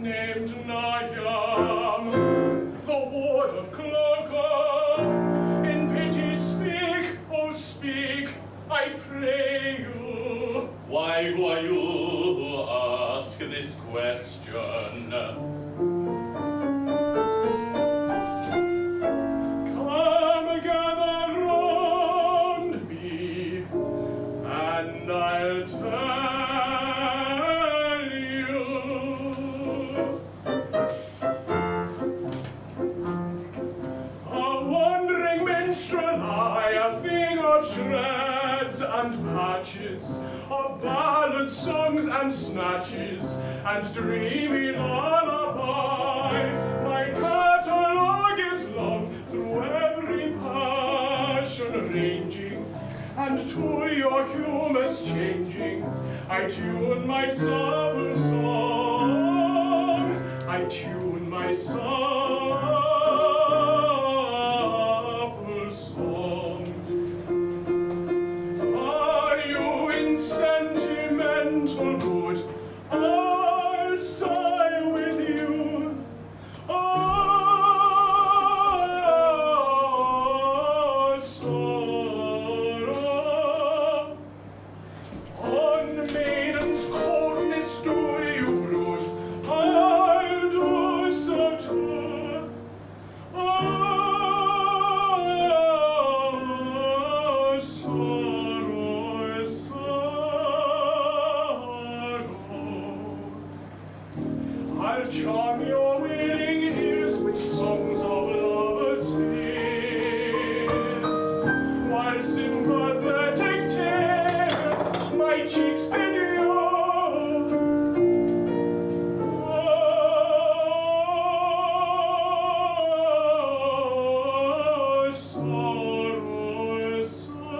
named Mna-y'um, the ward of Klók-Cow. In pity speak, oh speak, I pray you. Why do you ask this question? Come gather round me, and I'll tell you. A wandering minstrel I, a thing of shreds and patches, of ballads, songs, and snatches, and dreamy lullaby. My catalogue is long, through every passion ranging, and to your humours changing. I tune my supple song, I tune my supple song. Are you in sentimental mood? I'll sigh with you. Oh, sorrow. On maiden's coldness do you brood? I'll do so too. Oh, sorrow, sorrow. I'll charm your willing ears with songs of lovers' fears, while sympathetic tears my cheeks bid you. Oh, sorrow, sorrow.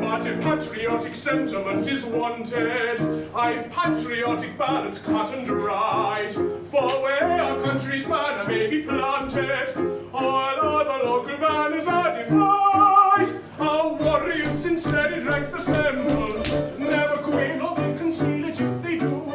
But if patriotic sentiment is wanted, I've patriotic ballads cut and dried. For where our country's banner may be planted, all other local banners are defied. Our warriors in serried ranks assemble, never quail or they conceal it if they do.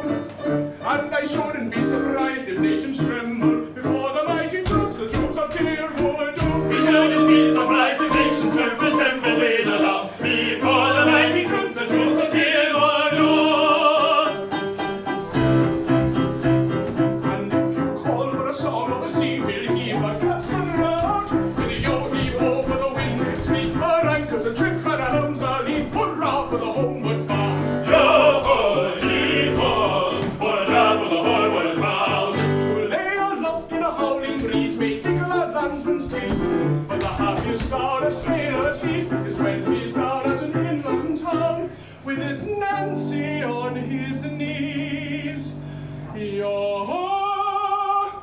And I shouldn't be surprised if nations tremble before the mighty troops of Tìrwudu. We shouldn't be surprised if nations tremble, tremble with alarm before the mighty troops of Tìrwudu. And if you call for a song of the sea, we'll heave our caps for the round. With a yo-heave-ho for the windward speed, our anchors a trip and our helms are lean. Hurrah for the homeward bound. Yo-ho-heave-ho, hurrah for the homeward bound. To lay aloft in a howling breeze may tickle our landsman's taste, but the happiest hour a sailor sees is when he's down at an inland town with his Nancy on his knees. Yo,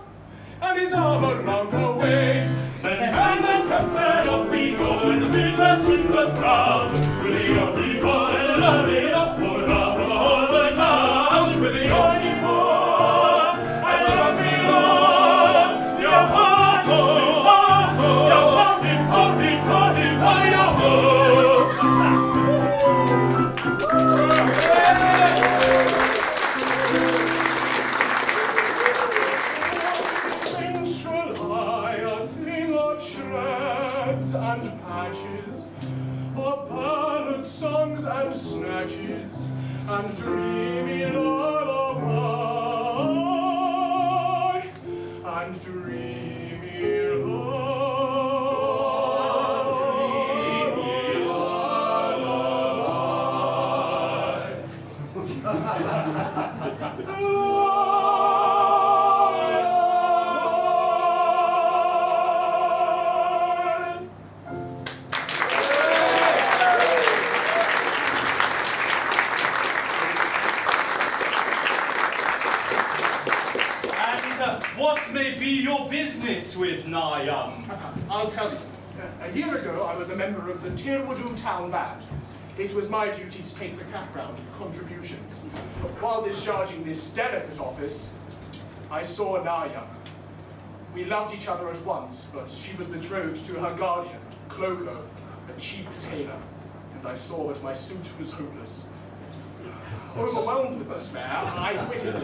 and his arm around her waist. Then hand and cups and off we go, and the windlass swings us round. With the yo-heave-ho and love it up, hurrah for the homeward bound. With the yo-heave-ho and love it up, yo-ho-ho, yo-ho-heave-ho-heave-ho-heave-ho, yo-ho. Minstrel I, a thing of shreds and patches, of ballad songs and snatches, and dreamy lullaby, and dreamy What may be your business with Mna-y'um? I'll tell you. A year ago, I was a member of the Tìrwudu town band. It was my duty to take the cap round for contributions. While discharging this delicate office, I saw Mna-y'um. We loved each other at once, but she was betrothed to her guardian, Klók-Cow, a cheap tailor, and and I saw that my suit was hopeless. Overwhelmed with despair, I quitted.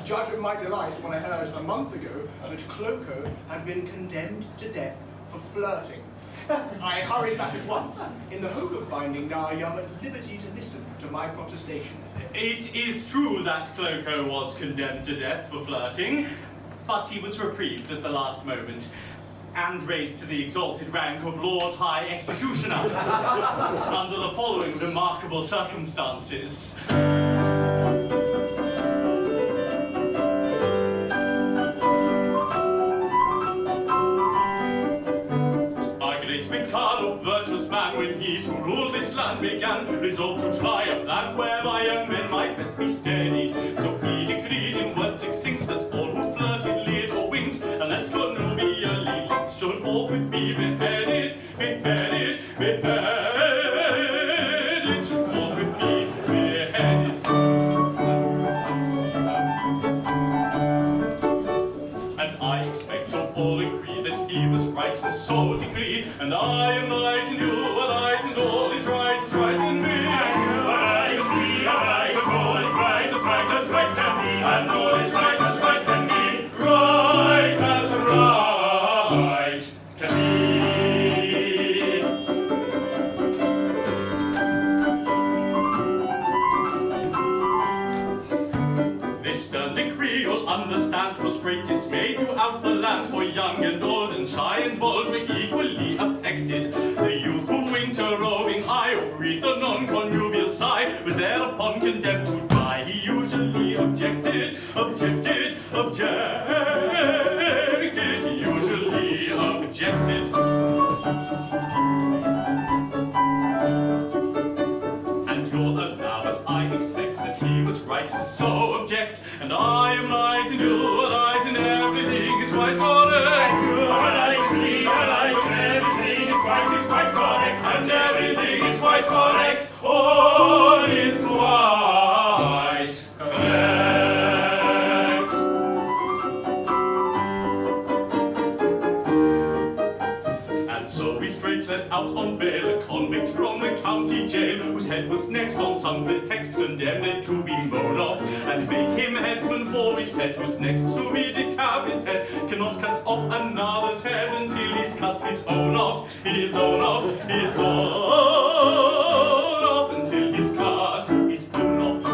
Judge of my delight when I heard a month ago that Klók-Cow had been condemned to death for flirting. I hurried back at once, in the hope of finding Mna-y'um at liberty to listen to my protestations. It is true that Klók-Cow was condemned to death for flirting, but he was reprieved at the last moment, and raised to the exalted rank of Lord High Executioner, under the following remarkable circumstances. Mikado, virtuous man, when he who ruled this land began, resolved to try a plan whereby young men might best be steadied. So he decreed in words succinct that all who flirted, leered or winked, unless connubially linked, should forthwith be beheaded, beheaded, beheaded, should forthwith be beheaded. And I expect you'll all agree that he was right to so decree, and I am right and you are right, and all is right in me. And you are right and we are right, and all is right as right as right can be. And all is right as right can be. Right as right can be. This stern decree, you'll understand, was great dismay throughout the land, for young and old and shy and bold were equally affected. The youth who winter roving eye, or breathed a non-connubial sigh, was thereupon condemned to die. He usually objected, objected, objected, he usually objected. And you'll allow, as I expect, that he was right to so object, and I am right and you are right, and everything is quite correct. You are right, we are right, and everything is quite correct, and everything is quite correct. All is quite correct. And so we straight let out on bail a convict from the county jail, whose head was next on some pretext condemned to be mown off, and made him headsman, for we said who's next to be decapitated cannot cut off another's head until he's cut his own off, his own off, his own off, until he's cut his own off.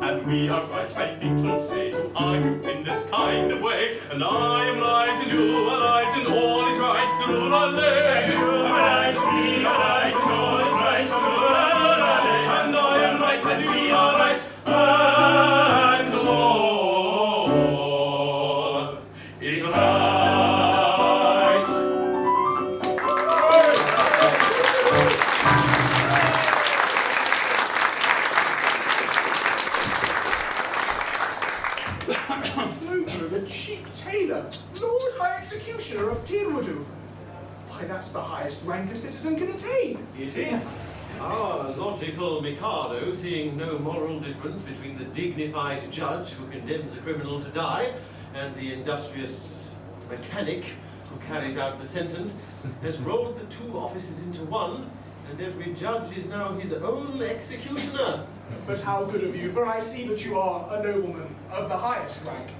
And we are right, I think you'll say, to argue in this kind of way, and I am right and you are right, and all is right to rule our lay. You are right, we are right, and all is right to rule our lay. And I am right and we are right, and all is right. The cheap tailor, Lord High Executioner of Tìrwudu. Why, that's the highest rank a citizen can attain. It is. Our logical Mikado, seeing no moral difference between the dignified judge who condemns a criminal to die and the industrious mechanic who carries out the sentence, has rolled the two offices into one, and every judge is now his own executioner. But how good of you, for I see that you are a nobleman of the highest rank,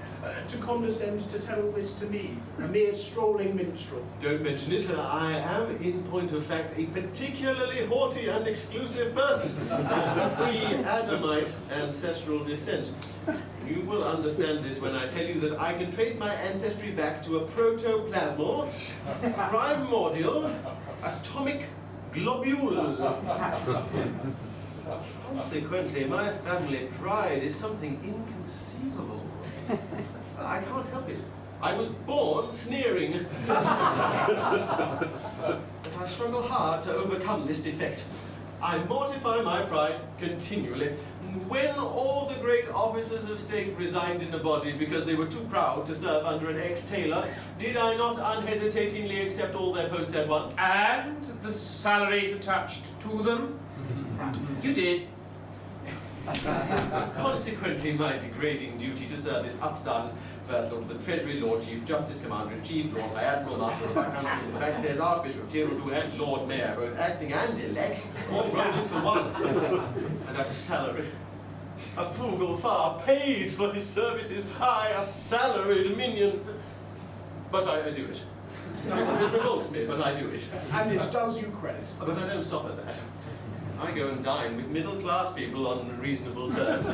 to condescend to tell this to me, a mere strolling minstrel. Don't mention it. I am, in point of fact, a particularly haughty and exclusive person of pre-Adamite ancestral descent. You will understand this when I tell you that I can trace my ancestry back to a protoplasmor, primordial, atomic globule. Consequently, my family pride is something inconceivable. I can't help it. I was born sneering. But I struggle hard to overcome this defect. I mortify my pride continually. When all the great officers of state resigned in a body because they were too proud to serve under an ex-tailor, did I not unhesitatingly accept all their posts at once? And the salaries attached to them? You did. Consequently, my degrading duty to serve this upstart has First Lord of the Treasury, Lord Chief Justice, Commander-in-Chief, Lord High Admiral, Master of the Backcountry, the Backstairs, Archbishop of Tìrwudu, and Lord Mayor, both acting and elect, all rolled into one. And at a salary. A frugal far paid for his services, I, a salaried minion. But I do it. It revolts me, but I do it. And this does you credit. But I don't stop at that. I go and dine with middle-class people on reasonable terms.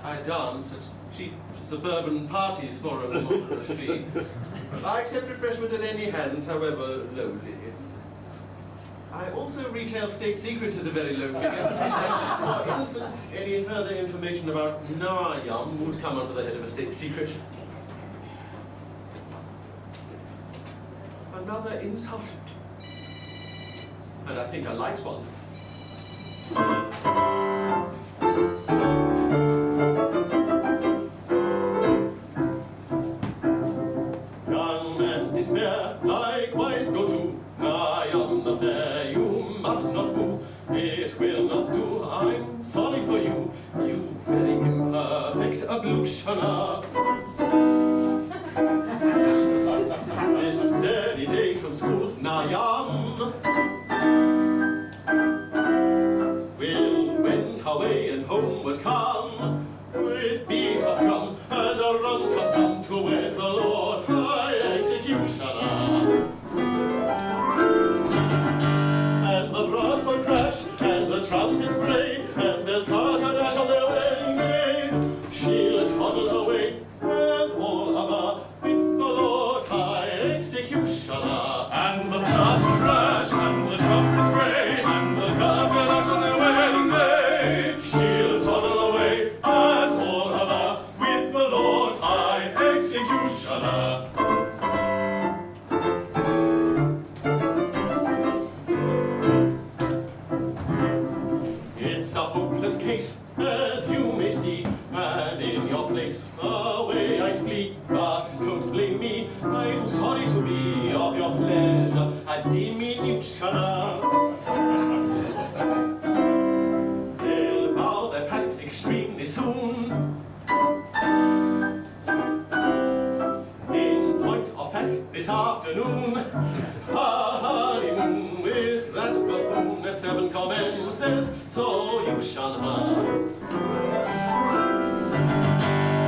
I dance at cheap suburban parties for a moderate fee. I accept refreshment at any hands, however lowly. I also retail state secrets at a very low figure. For instance, any further information about Mna-y'um would come under the head of a state secret. Another insult. And I think a light one. Young and despair, likewise go to Mna-y'um the fair, you must not woo, it will not do, I'm sorry for you, you very imperfect ablutioner. This very day from school, Mna-y'um will wend her way and homeward come, with beat of drum and a rum-tum-tum to wed the Lord High Executioner. And the brass will crash, and the trumpets bray, and they'll cart and dash on their wedding day. She'll toddle away, as all other, with the Lord High Executioner. And the brass will crash, and the trumpets bray, and the cart and dash on their wedding day. She'll toddle away, as all other, with the Lord High Executioner. It's a hopeless case, as you may see, and in your place away I'd flee. But don't blame me, I'm sorry to be of your pleasure a diminutioner. They'll bow their pact extremely soon. In point of fact, this afternoon, a honeymoon with that buffoon at 7 commences, so you shun her.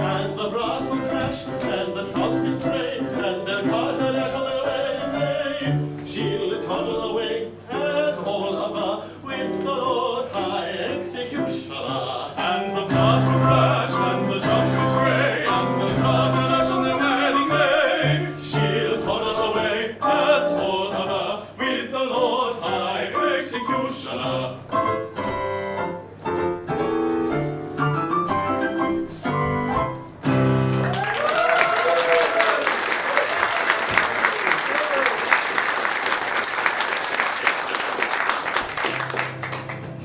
And the brass will crash, and the trumpets bray, and the cart and dash on their wedding day. She'll toddle away, as all of her, with the Lord High Executioner. And the brass will crash, and the trumpets bray, and the cart and dash on their wedding day. She'll toddle away, as all of her, with the Lord High Executioner.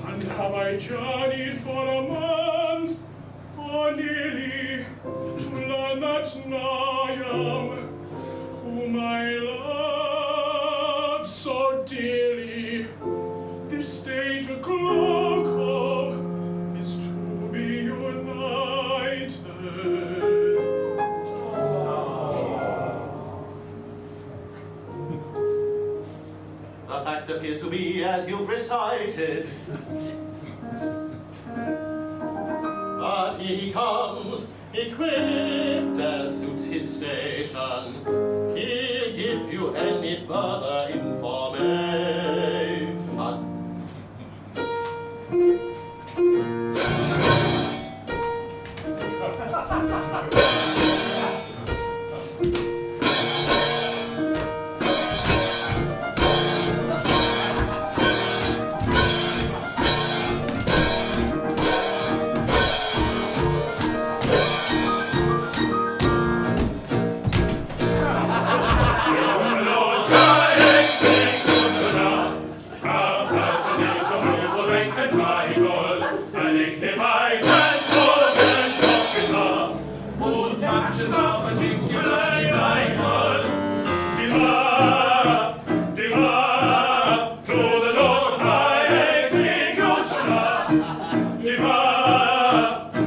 And have I journeyed for a month, or nearly, to learn that Mna-y'um, whom I love so dearly, this stage of Klók-Cow is to be united. The fact appears to be as you've recited. But here he comes, equipped as suits his station. He'll give you any further information.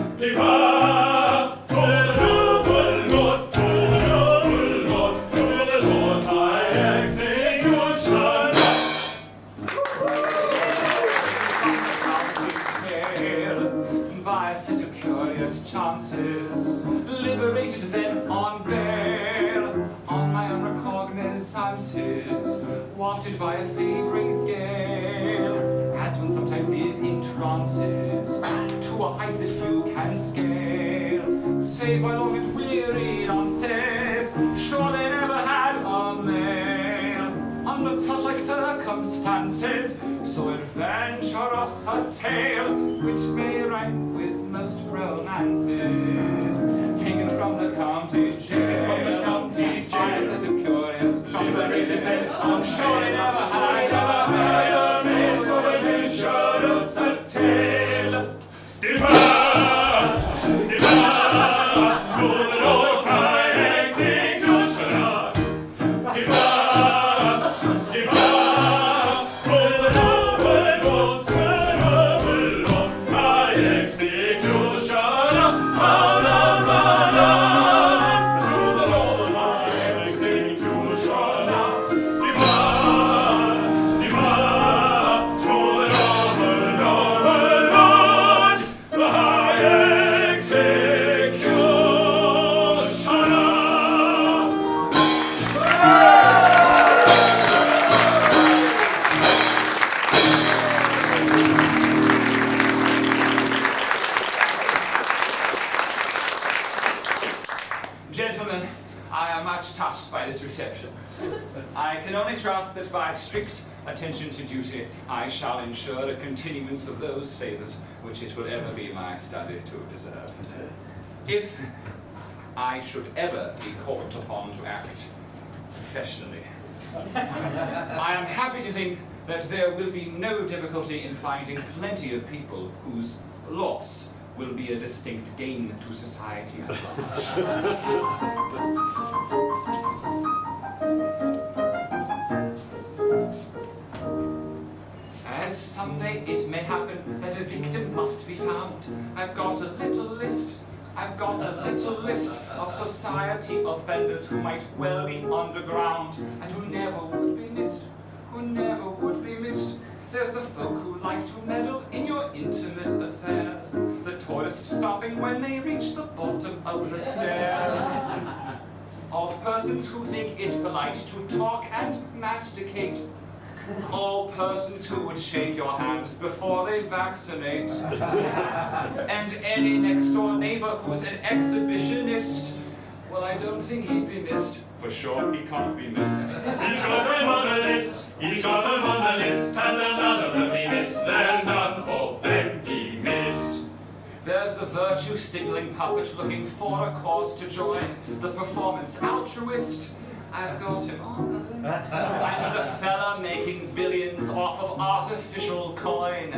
Diva, to the noble dances, wafted by a favouring gale, as one sometimes is in trances, to a height that few can scale, save by long and weary dances, sure they never had a male, under such like circumstances, so adventurous a tale, which may rank with most romances, taken from the county jail, by a set of curious liberated men, I'm sure they never had a male, so adventurous a tale. Depart, depart, to the Lord High Executioner. Depart, depart, to the noble Lord's venerable Lord High Executioner. Mna-y'um, to the Lord High Executioner. Depart, depart, to the noble Lord, the High Executioner. Gentlemen, I am much touched by this reception. I can only trust that by strict attention to duty, I shall ensure a continuance of those favours which it will ever be my study to deserve. If I should ever be called upon to act professionally, I am happy to think that there will be no difficulty in finding plenty of people whose loss will be a distinct gain to society at large. As someday it may happen that a victim must be found, I've got a little list of society offenders who might well be underground and who never would be missed, There's the folk who like to meddle in your intimate affairs, the tourists stopping when they reach the bottom of the stairs. All persons who think it polite to talk and masticate. All persons who would shake your hands before they vaccinate. And any next-door neighbor who's an exhibitionist. Well, I don't think he'd be missed. For sure, he can't be missed. He's got him on the list. He's got him on the list. And then none of them he missed. Then none of them he missed. There's the virtue signaling puppet looking for a cause to join. The performance altruist. I've got him on the list. And the fella making billions off of artificial coin.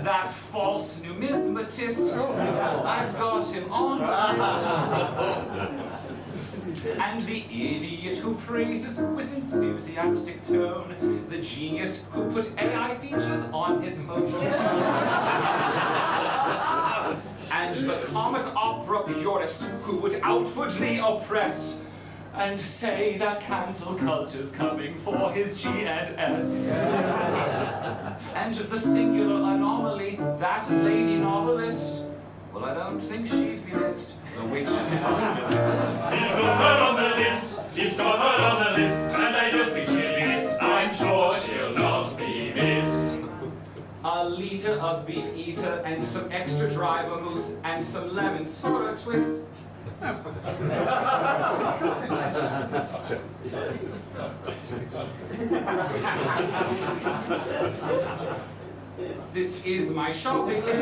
That false numismatist. I've got him on the list. And the idiot who praises with enthusiastic tone the genius who put AI features on his phone. And the comic opera purist who would outwardly oppress and say that cancel culture's coming for his G&S. And the singular anomaly, that lady novelist, well, I don't think she'd be missed. The witch is on the list. He's got her on the list. He's got her on the list. And I don't think she'll be missed. I'm sure she'll not be missed. A litre of beef eater and some extra dry vermouth and some lemons for a twist. This is my shopping list.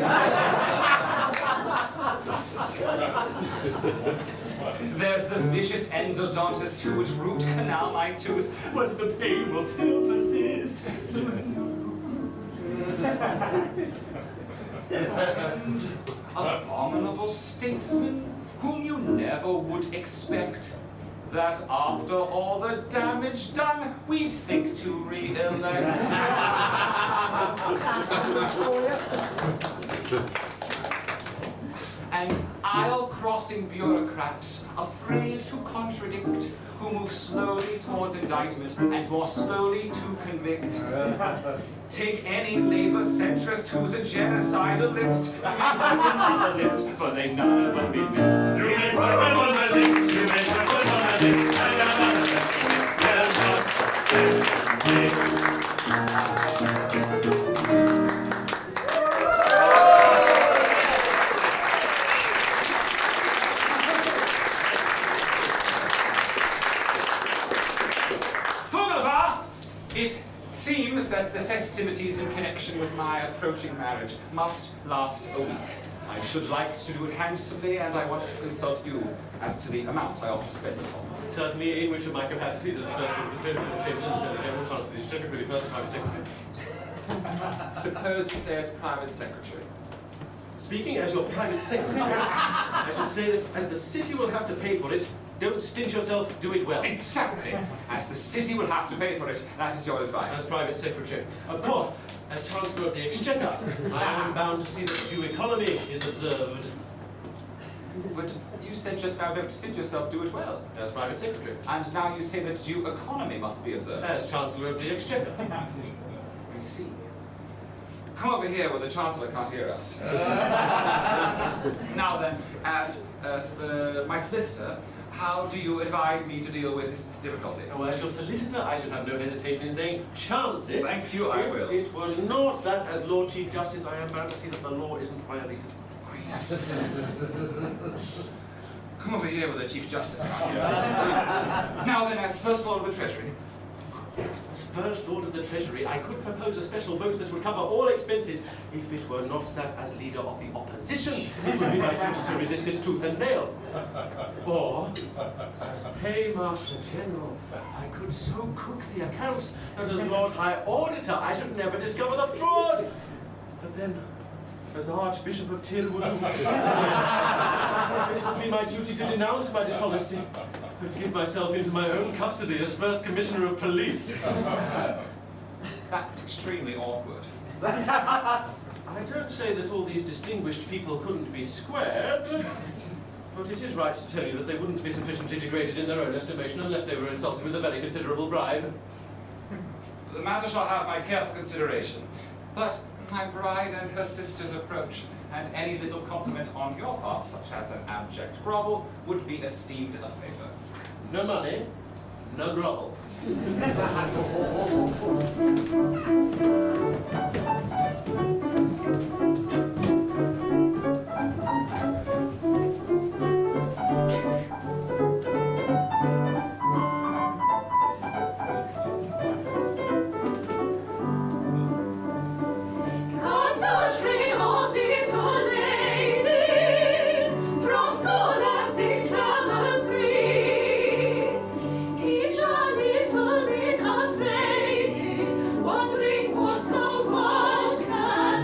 There's the vicious endodontist who would root canal my tooth, but the pain will still persist. So and abominable statesman whom you never would expect, that after all the damage done, we'd think to re-elect. And aisle-crossing bureaucrats, afraid to contradict, who move slowly towards indictment and more slowly to convict. Take any labor centrist who's a genocidalist, you may put him on the list, for they none of them be missed. You may put him on the list. You may put him on the It seems that the festivities in connection with my approaching marriage must last a week. I should like to do it handsomely, and I want to consult you as to the amount I ought to spend upon it. Certainly, in which of my capacities as First Lord of the Treasury and Chamberlain and General Chancellor of the Exchequer, really first private secretary. Suppose you say as private secretary. Speaking as your private secretary, I should say that as the city will have to pay for it, don't stint yourself, do it well. Exactly. As the city will have to pay for it, that is your advice. As private secretary. Of course, as Chancellor of the Exchequer, I am bound to see that due economy is observed. But you said just now, don't stint yourself, do it well. As private secretary. And now you say that due economy must be observed. As Chancellor of the Exchequer. I see. Come over here where the Chancellor can't hear us. Now then, as my solicitor, how do you advise me to deal with this difficulty? Oh, as your solicitor, I should have no hesitation in saying, chance it. Thank you, I will. If it were not that, as Lord Chief Justice, I am bound to see that the law isn't violated. Yes. Come over here where the Chief Justice can't hear us. Now then, as First Lord of the Treasury, As First Lord of the Treasury, I could propose a special vote that would cover all expenses, if it were not that, as leader of the opposition, it would be my duty to resist it tooth and nail. Or, as Paymaster General, I could so cook the accounts that as Lord High Auditor, I should never discover the fraud. But then, as Archbishop of Tìrwudu, it would be my duty to denounce my dishonesty and give myself into my own custody as First Commissioner of Police. that's extremely awkward. I don't say that all these distinguished people couldn't be squared, but it is right to tell you that they wouldn't be sufficiently degraded in their own estimation unless they were insulted with a very considerable bribe. The matter shall have my careful consideration. But my bride and her sister's approach, and any little compliment on your part, such as an abject grovel, would be esteemed a favour. No money, no grovel. Comes a train of little ladies from scholastic trammers free. Each a little bit afraid is wondering what the world can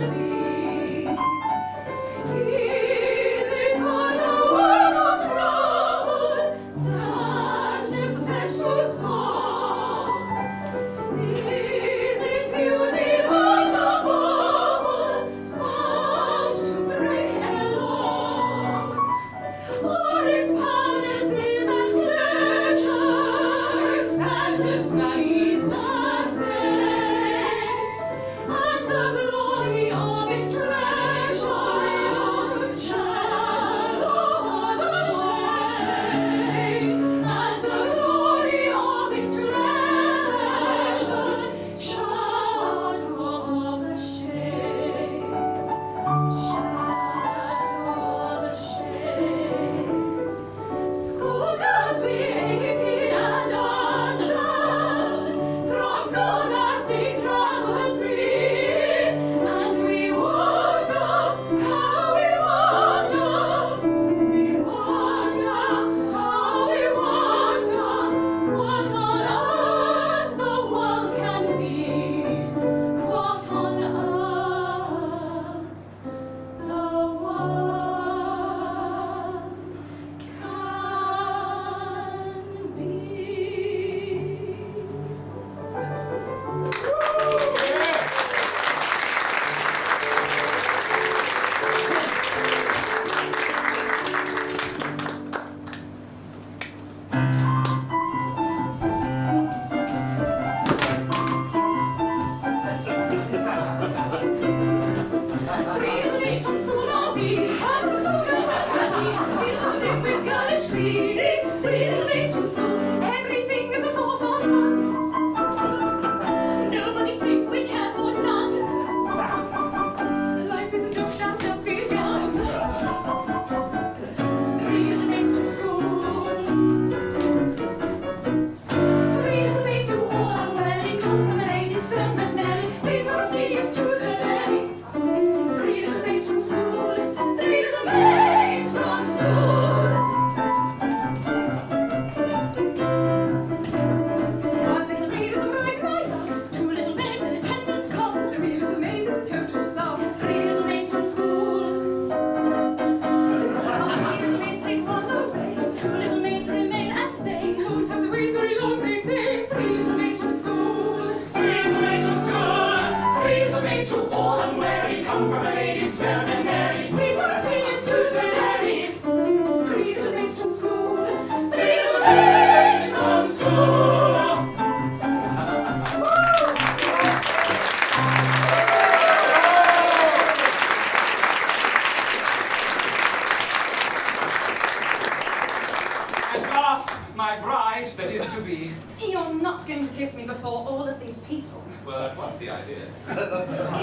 is to be. You're not going to kiss me before all of these people. Well, what's the idea?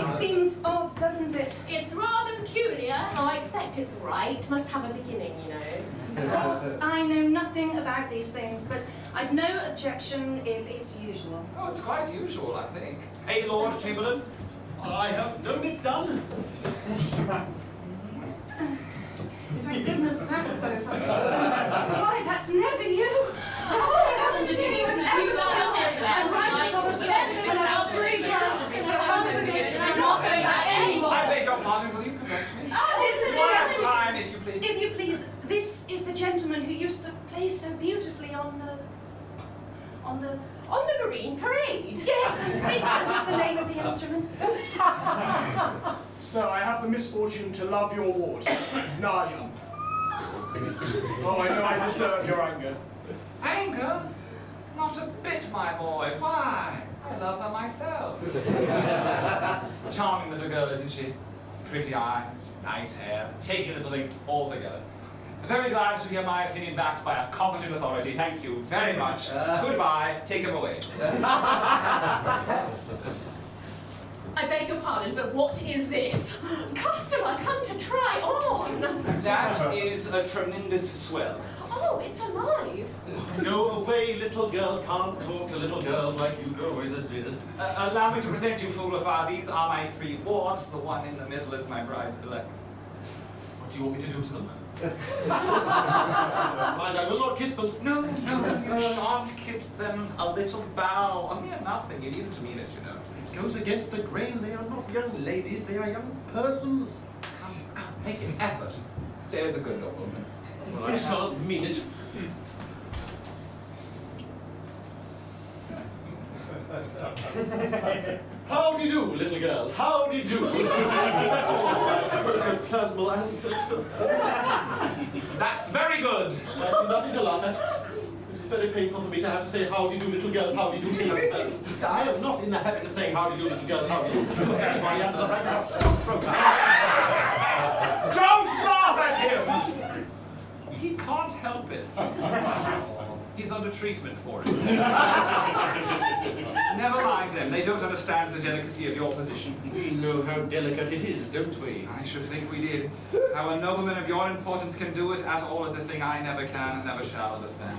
It seems odd, doesn't it? It's rather peculiar. I expect it's right. Must have a beginning, you know. Of course, I know nothing about these things, but I've no objection if it's usual. Oh, it's quite usual, I think. Hey, Lord Chamberlain. I have known it done. Thank goodness that's so funny. Why, that's never you! Oh, I haven't seen you ever and right on the bed and out 3 grams. You're coming with it, you're not going back anymore. I beg your pardon, will you present me? This is the Last gentleman. time, if you please. If you please, this is the gentleman who used to play so beautifully on the Marine Parade. Yes, I think that was the name of the instrument. Sir, I have the misfortune to love your ward, Mna-y'um. Oh, I know I deserve your anger. Anger? Not a bit, my boy. Why? I love her myself. Charming little girl, isn't she? Pretty eyes, nice hair, taking a little ink altogether. Very glad to hear my opinion backed by a competent authority. Thank you very much. Goodbye. Take him away. I beg your pardon, but what is this? Customer, come to try on. That is a tremendous swell. Oh, it's alive. Go away, little girls. Can't talk to little girls like you. Go away, this dearest. Allow me to present you, fool of fire. These are my 3 wards. The one in the middle is my bride-elect. What do you want me to do to them? Mind, I will not kiss them. No, you shan't kiss them. A little bow. A mere nothing. You needn't mean it, you know. It goes against the grain. They are not young ladies. They are young persons. Come, make an effort. There's a good nobleman. Well, I shan't mean it. Howdy do, little girls. Howdy do. Protoplasmal ancestor. That's very good. I see nothing to laugh at. It is very painful for me to have to say howdy do, little girls, howdy do to young persons. I am not in the habit of saying howdy do, little girls, howdy do. Everybody under the right now, stop program. Don't laugh at him! He can't help it. He's under treatment for it. Never mind them. They don't understand the delicacy of your position. We know how delicate it is, don't we? I should think we did. How a nobleman of your importance can do it at all is a thing I never can and never shall understand.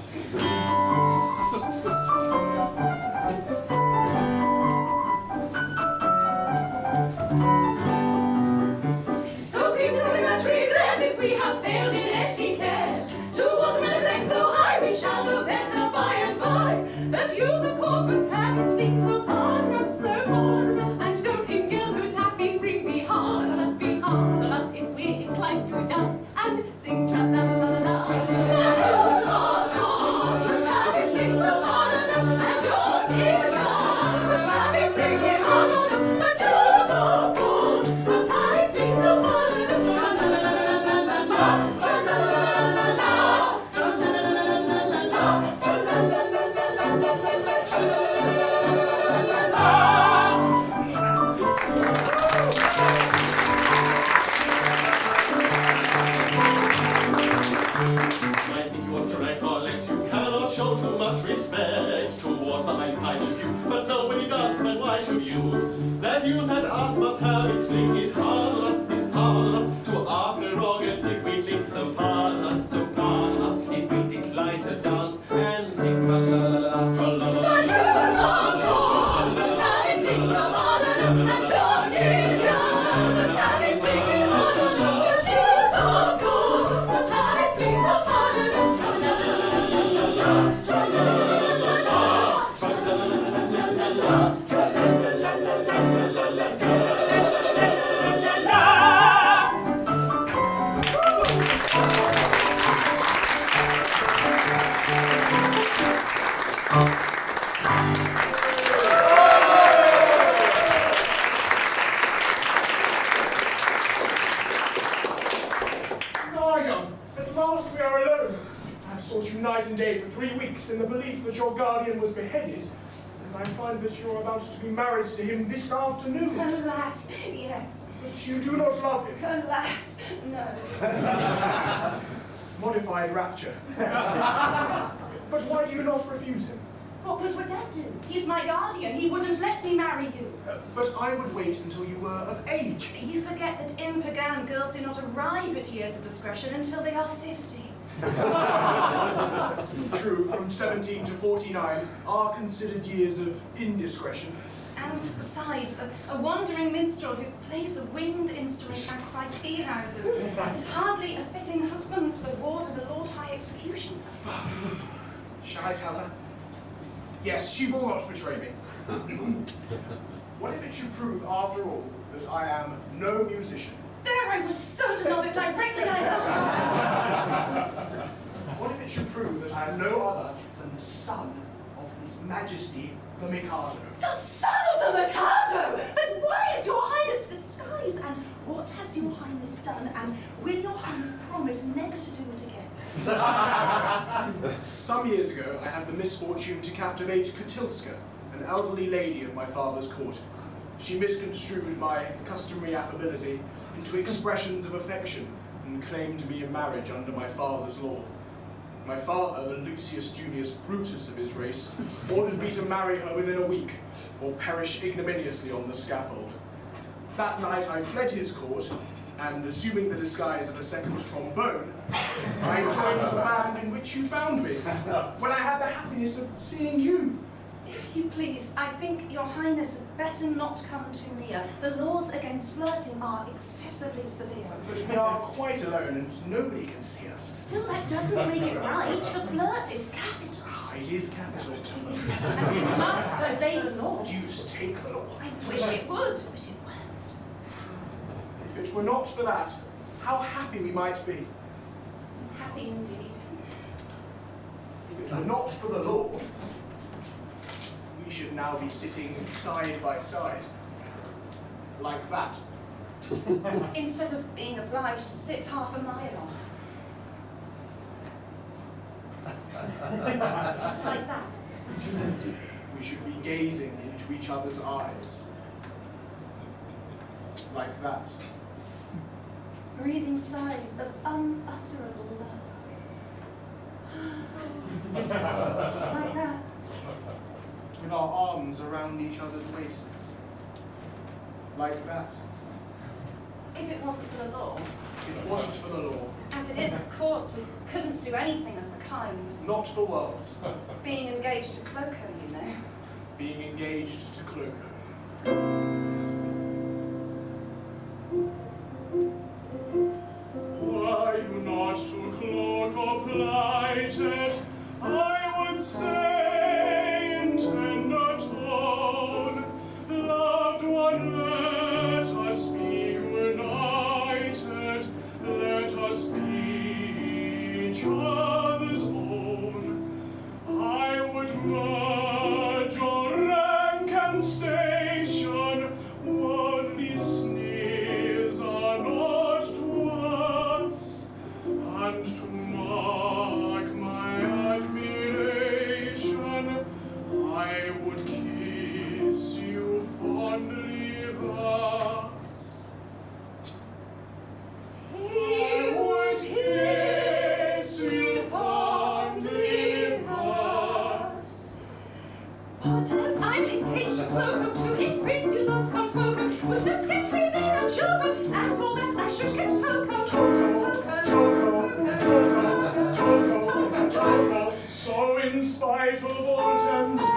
So please very much regret if we have failed in etiquette. Towards the men of rank so high, we shall know better by and by. That youth, of course, must have and speak so pardonous, so pardonous. And don't think girlhood's happy spring be hard on us if we're inclined to dance and sing tra-la-la-la-la. But you, of course, must have and speak so pardonous. And your dear God must have and speak pardonous. But you, of course, must have and speak so pardonous. Tra-la-la-la-la-la-la, tra-la-la-la-la-la, tra-la-la-la-la-la-la, tra-la-la-la-la-la-la, tra-la-la-la-la-la-la. I think you ought to recollect you cannot show too much respect toward the high titled few, but nobody does, and why should you? That youth at us must have its fling, is harmless to our prerogatives if we think so pardon us, if we decline to dance and sing tra-la-la-la, tra-la-la-la. But you, of course, must have his speak so pardonous. And your dear God must have his speak pardonous. But you, of course, must have his speak so pardonous. Tra-la-la-la-la-la-la, tra-la-la-la-la-la-la, tra-la-la-la-la-la-la, tra-la-la-la-la-la-la-la, tra-la-la-la-la-la-la. Mna-y'um, at last we are alone. I have sought you night and day for 3 weeks in the belief that your guardian was beheaded, and I find that you are about to be married to him this afternoon. Alas, yes. But you do not love him. Alas, no. Modified rapture. But why do you not refuse him? What good would that do? He's my guardian. He wouldn't let me marry you. But I would wait until you were of age. You forget that in Pagan, girls do not arrive at years of discretion until they are 50. True, from 17 to 49 are considered years of indiscretion. And besides, a wandering minstrel who plays a winged instrument outside tea houses is hardly a fitting husband for the ward of the Lord High Executioner. Shall I tell her? Yes, she will not betray me. What if it should prove, after all, that I am no musician? There, I was certain of it directly I heard it. What if it should prove that I am no other than the son of His Majesty the Mikado? The son of the Mikado! Then why is your Highness disguised? And what has your Highness done? And will your Highness promise never to do it again? Some years ago, I had the misfortune to captivate Köttilska, an elderly lady of my father's court. She misconstrued my customary affability into expressions of affection and claimed me in marriage under my father's law. My father, the Lucius Junius Brutus of his race, ordered me to marry her within a week, or perish ignominiously on the scaffold. That night I fled his court, and assuming the disguise of a second trombone, I joined the band in which you found me, when I had the happiness of seeing you. If you please, I think your Highness had better not come too near. The laws against flirting are excessively severe. But we are quite alone, and nobody can see us. Still, that doesn't make it right. To flirt is capital. Ah, it is capital. And you must obey the law. Deuce take the law. I wish it would, but it won't. If it were not for that, how happy we might be. Happy indeed. If it were not for the law, we should now be sitting side by side, like that. Instead of being obliged to sit half a mile off. Like that. We should be gazing into each other's eyes, like that. Breathing sighs of unutterable love. Like that. With our arms around each other's waists, like that. If it wasn't for the law. It wasn't for the law. As it is, of course, we couldn't do anything of the kind. Not for worlds. Being engaged to Klók-Cow, you know. Being engaged to Klók-Cow. Were you not to Klók-Cow plighted, I would say in tender tone, loved one, let us be united, let us be each other's own. I would merge your rank and station, worldly sneers are not to us, and to mark my admiration, I would kiss you fondly thus. He would kiss you fondly thus. But as I'm engaged to Klók-Cow, to embrace you thus confocal, would distinctly be a joker, and for that I should get Klók-Cow. So in spite of all temptation,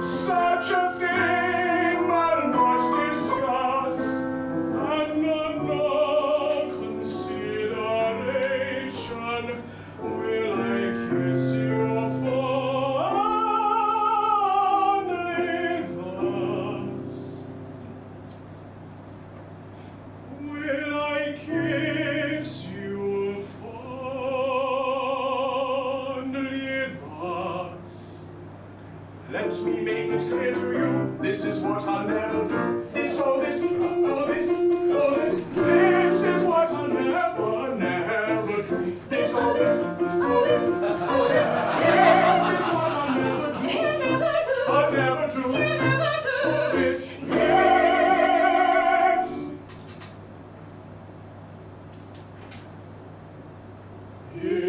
such a thing I'll not discuss, and on no consideration will I kiss you fondly thus. Will I kiss you fondly thus? Let me make it clear to you, this is what I'll never do. This, oh this, oh this, oh this. This is what I'll never, never do. This, oh this, oh this, oh this. This is what I'll never do. I'll never do. Oh this, this.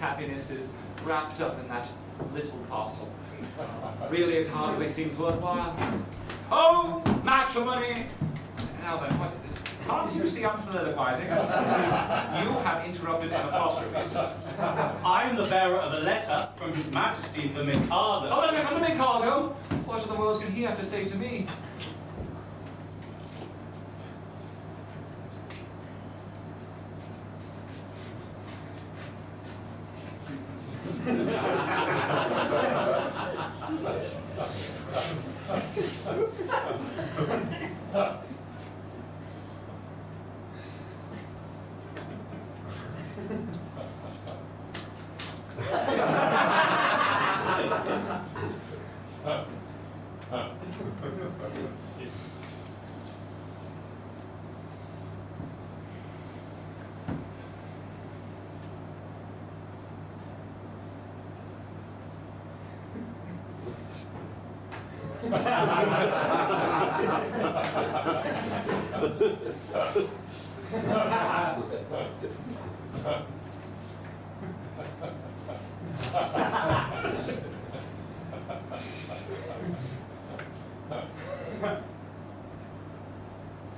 happiness is wrapped up in that little parcel. Really, it hardly seems worthwhile. Oh, matrimony! Now then, what is it? Can't you see I'm soliloquizing? You have interrupted an apostrophe. I'm the bearer of a letter from His Majesty the Mikado. Oh, letter from the Mikado? What in the world can he have to say to me?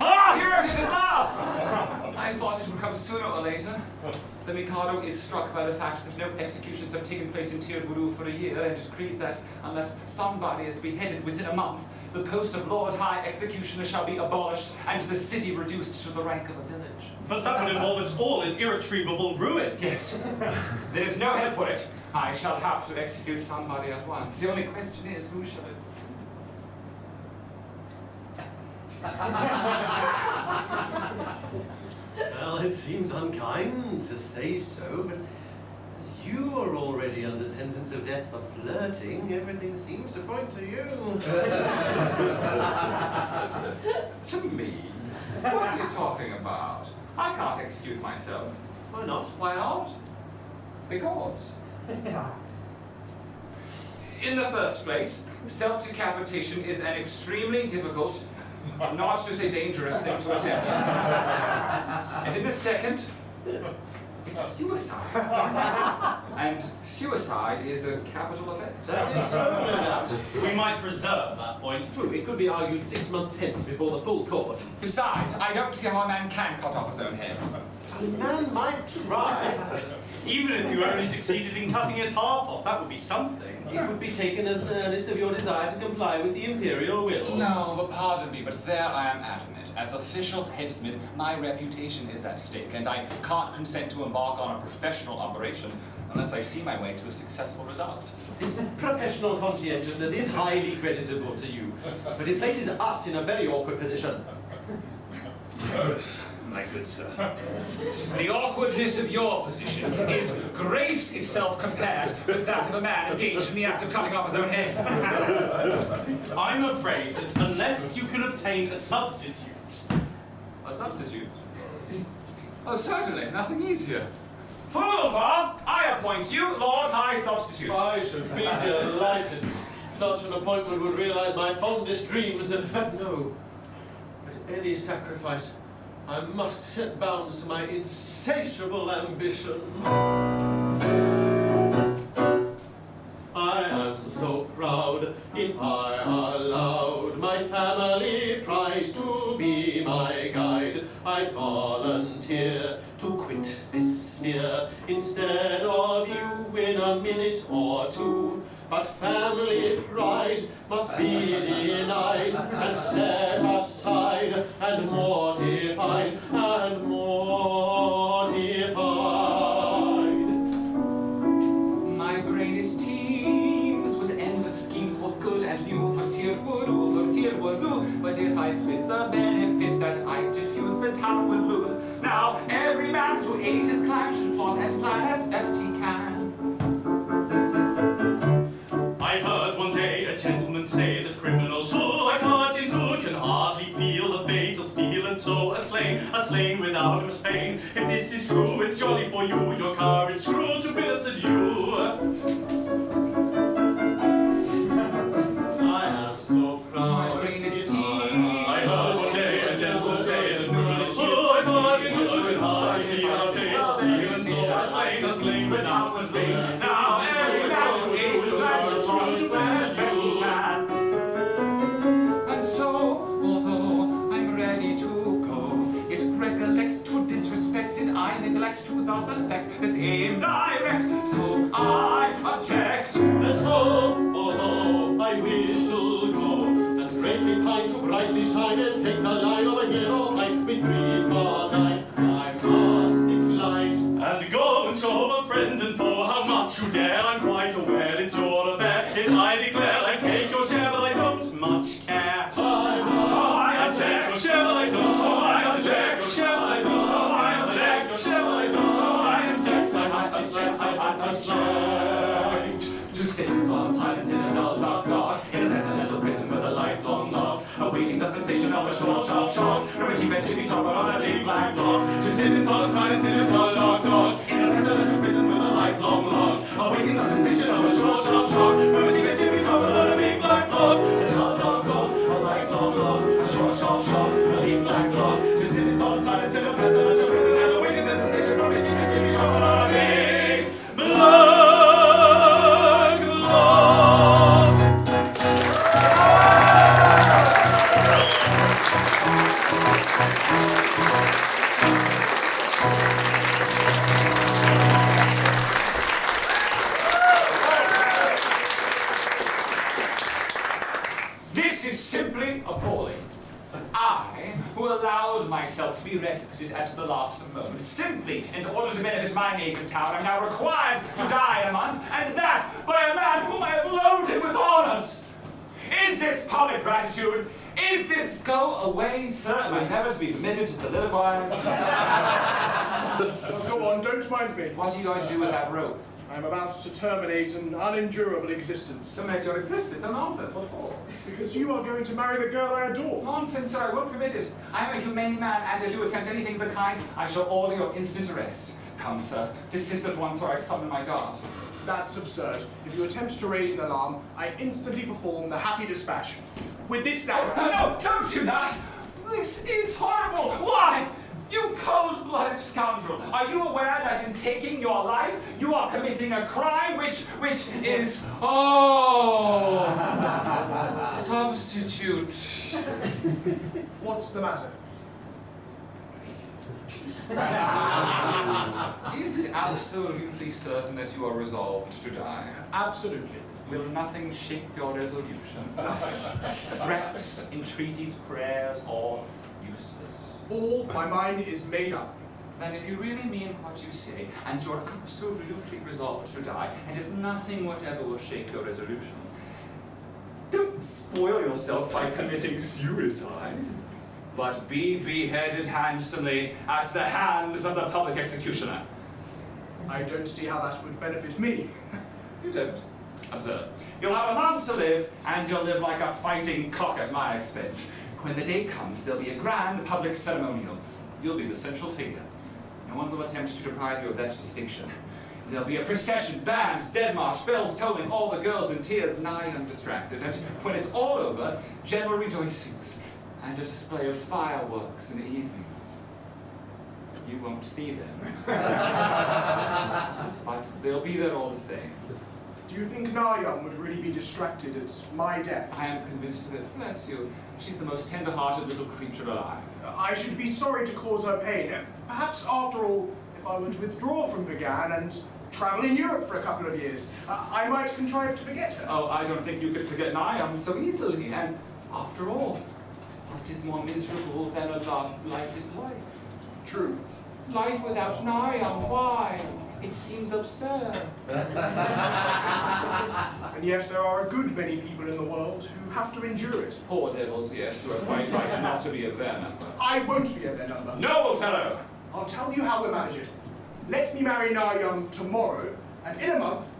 Ah, here it is at last! I thought it would come sooner or later. The Mikado is struck by the fact that no executions have taken place in Tìrwudu for a year and decrees that unless somebody is beheaded within a month, the post of Lord High Executioner shall be abolished and the city reduced to the rank of a village. But that would involve us all in irretrievable ruin. Yes. There is no help for it. I shall have to execute somebody at once. The only question is, who shall it be? Well, it seems unkind to say so, but as you are already under sentence of death for flirting, everything seems to point to you. To me? What's he talking about? I can't execute myself. Why not? Why not? Because. In the first place, self-decapitation is an extremely difficult, not to say dangerous thing to attempt. And in the second, it's suicide. And suicide is a capital offense. That is so, no doubt. We might reserve that point. True, it could be argued 6 months hence before the full court. Besides, I don't see how a man can cut off his own head. A man might try. Even if you only succeeded in cutting it half off, that would be something. It would be taken as an earnest of your desire to comply with the imperial will. No, but pardon me, but there I am adamant. As official headsman, my reputation is at stake, and I can't consent to embark on a professional operation unless I see my way to a successful result. This professional conscientiousness is highly creditable to you, but it places us in a very awkward position. My good sir. The awkwardness of your position is grace itself compared with that of a man engaged in the act of cutting off his own head. I'm afraid that unless you can obtain a substitute... A substitute? Oh, certainly, nothing easier. Forbear, I appoint you Lord High Substitute. I should be delighted. Such an appointment would realize my fondest dreams, and no, at any sacrifice, I must set bounds to my insatiable ambition. I am so proud if I allowed my family pride to be my guide. I'd volunteer to quit this smear instead of you in a minute or two. But family pride must be denied and set aside and mortified and mortified. My brain is teems with endless schemes, both good and new for Tìrwudu. But if I flit the benefit that I diffuse, the town will lose. Now every man to aid his clan should plot and plan as best he can. I heard one day a gentleman say that criminals who I cut into can hardly feel the fatal steel, and so are slain without much pain. If this is true, it's jolly for you, your courage true to bid us adieu. I am so proud. My brain is I heard one day a gentleman say that criminals who I cut into can hardly feel the fatal steel, and so are slain without much pain. brightly shine and take the line of a hero fight with 3-4-9. I must decline. And go and show a friend and foe how much you dare. I'm quite aware it's your affair. Yet I declare I take your share, but I don't much care. So I take your share, but I don't. So I take your share, but I don't. So I take your share, but I don't. So I take my share. To sit in solemn silence in a dull dark dark, in a pestilential prison with a lifelong lock, awaiting the sensation of a short sharp shock, from which he meant to be chopped on a big black block. To sit in solemn silence in a dull dark dark, in a pestilential prison with a lifelong lock, awaiting the sensation of a short sharp shock, from which he meant to be chopped on a big black block. A dull dark dark, a lifelong lock, a short sharp shock, a big black block. To sit in solemn silence in a pestilential prison and awaiting the sensation from which he meant to be chopped on a big black. This is simply appalling. I, who allowed myself to be respited at the last moment, simply in order to benefit my native town, am now required to die in a month, and that by a man whom I have loaded with honors. Is this public gratitude? Is this go away, sir? Am I never to be permitted to soliloquize? Go on, don't mind me. What are you going to do with that rope? I'm about to terminate an unendurable existence. Terminate your existence? A nonsense. What for? Because you are going to marry the girl I adore. Nonsense, sir. I won't permit it. I am a humane man, and if you attempt anything of the kind, I shall order your instant arrest. Come, sir. Desist at once, or I summon my guard. That's absurd. If you attempt to raise an alarm, I instantly perform the happy dispatch. With this dagger... Oh, no, don't do that! This is horrible! Why? You cold-blooded scoundrel! Are you aware that in taking your life, you are committing a crime which is... Oh! Substitute. What's the matter? Is it absolutely certain that you are resolved to die? Absolutely. Will nothing shake your resolution? Threats, entreaties, prayers, all useless. All my mind is made up. Then if you really mean what you say, and you're absolutely resolved to die, and if nothing whatever will shake your resolution, don't spoil yourself by committing suicide, but be beheaded handsomely at the hands of the public executioner. I don't see how that would benefit me. You don't. Observe. You'll have a month to live, and you'll live like a fighting cock at my expense. When the day comes, there'll be a grand public ceremonial. You'll be the central figure. No one will attempt to deprive you of that distinction. There'll be a procession, bands, dead march, bells tolling, all the girls in tears, and I am distracted. And when it's all over, general rejoicings, and a display of fireworks in the evening. You won't see them. But they'll be there all the same. Do you think Mna-y'um would really be distracted at my death? I am convinced of it. Bless you. She's the most tender-hearted little creature alive. I should be sorry to cause her pain. Perhaps, after all, if I were to withdraw from Pagan and travel in Europe for a couple of years, I might contrive to forget her. Oh, I don't think you could forget Mna-y'um so easily. And after all, what is more miserable than a love-blighted life? True. Life without Mna-y'um, why? It seems absurd. And yet there are a good many people in the world who have to endure it. Poor devils, yes, who are quite right not to be of their number. I won't be of their number. Noble fellow! I'll tell you how we'll manage it. Let me marry Mna-y'um tomorrow, and in a month,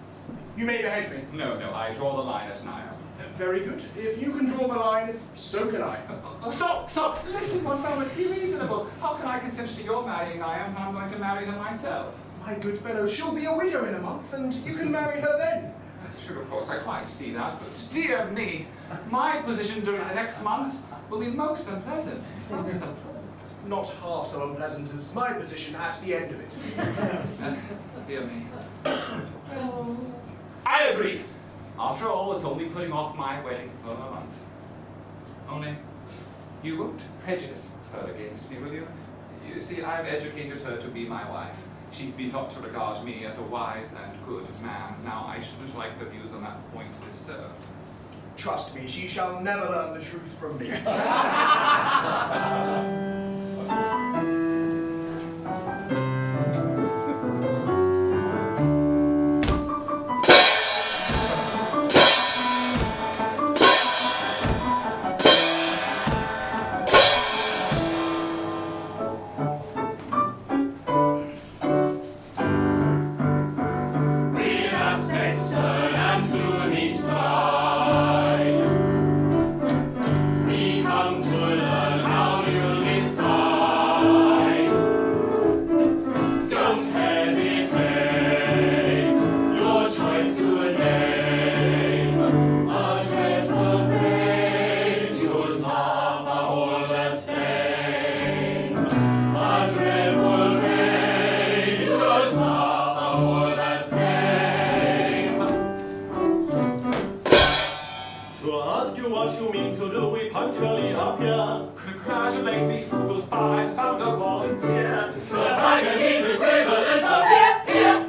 you may behead me. No, I draw the line at Mna-y'um. Very good. If you can draw the line, so can I. Stop! Listen one moment, be reasonable. How can I consent to your marrying Mna-y'um when I'm going to marry her myself? My good fellow, she'll be a widow in a month, and you can marry her then. That's true, of course, I quite see that, but dear me, my position during the next month will be most unpleasant. Most unpleasant. Not half so unpleasant as my position at the end of it. Dear me. I agree. After all, it's only putting off my wedding for a month. Only, you won't prejudice her against me, will you? You see, I've educated her to be my wife. She's been taught to regard me as a wise and good man. Now, I shouldn't like her views on that point disturbed. Trust me, she shall never learn the truth from me. Congratulate me, frugal far, I found a volunteer. The dragon is equivalent of here.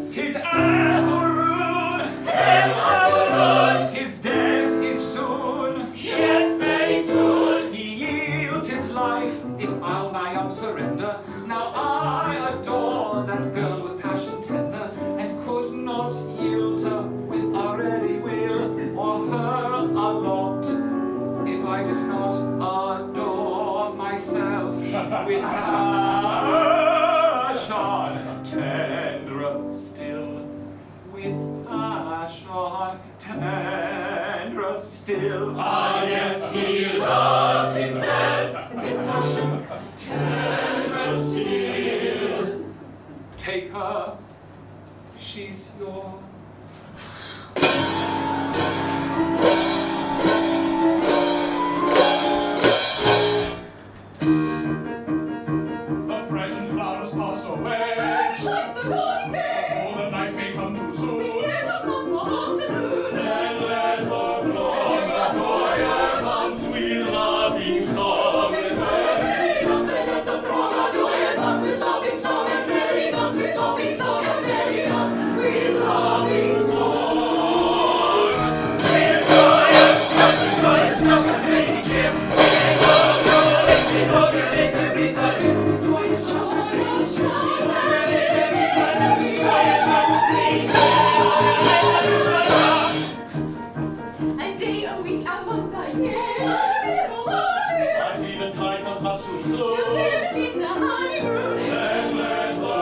'Tis Æthel-Rún. Hail Æthel-Rún. His death is soon. Yes, very soon. He yields his life if I'll Mna-y'um surrender. Now I adore that girl with passion tender, and could not yield her with a ready will, or her a lot, if I did not adore myself with passion tender still, with passion tender still. Ah, yes, he loves himself with passion tender still. Take her, she's yours. The frightened clouds pass away. Shines the dawning day. Oh, the night may come too soon. Yet upon the afternoon. Then let the Klók-Cow come, sweet loving song. Merry dance, and let the Klók-Cow dance with loving song, and merry dance with loving song, and merry dance with loving song. We're joyous, joyous, shout and ready cheer. We're joyous, in order in every family. Joyous, joyous, joyous, a day, a week, a month, a year. I see the tide comes up too soon. Live in peace, a honeymoon. Then let the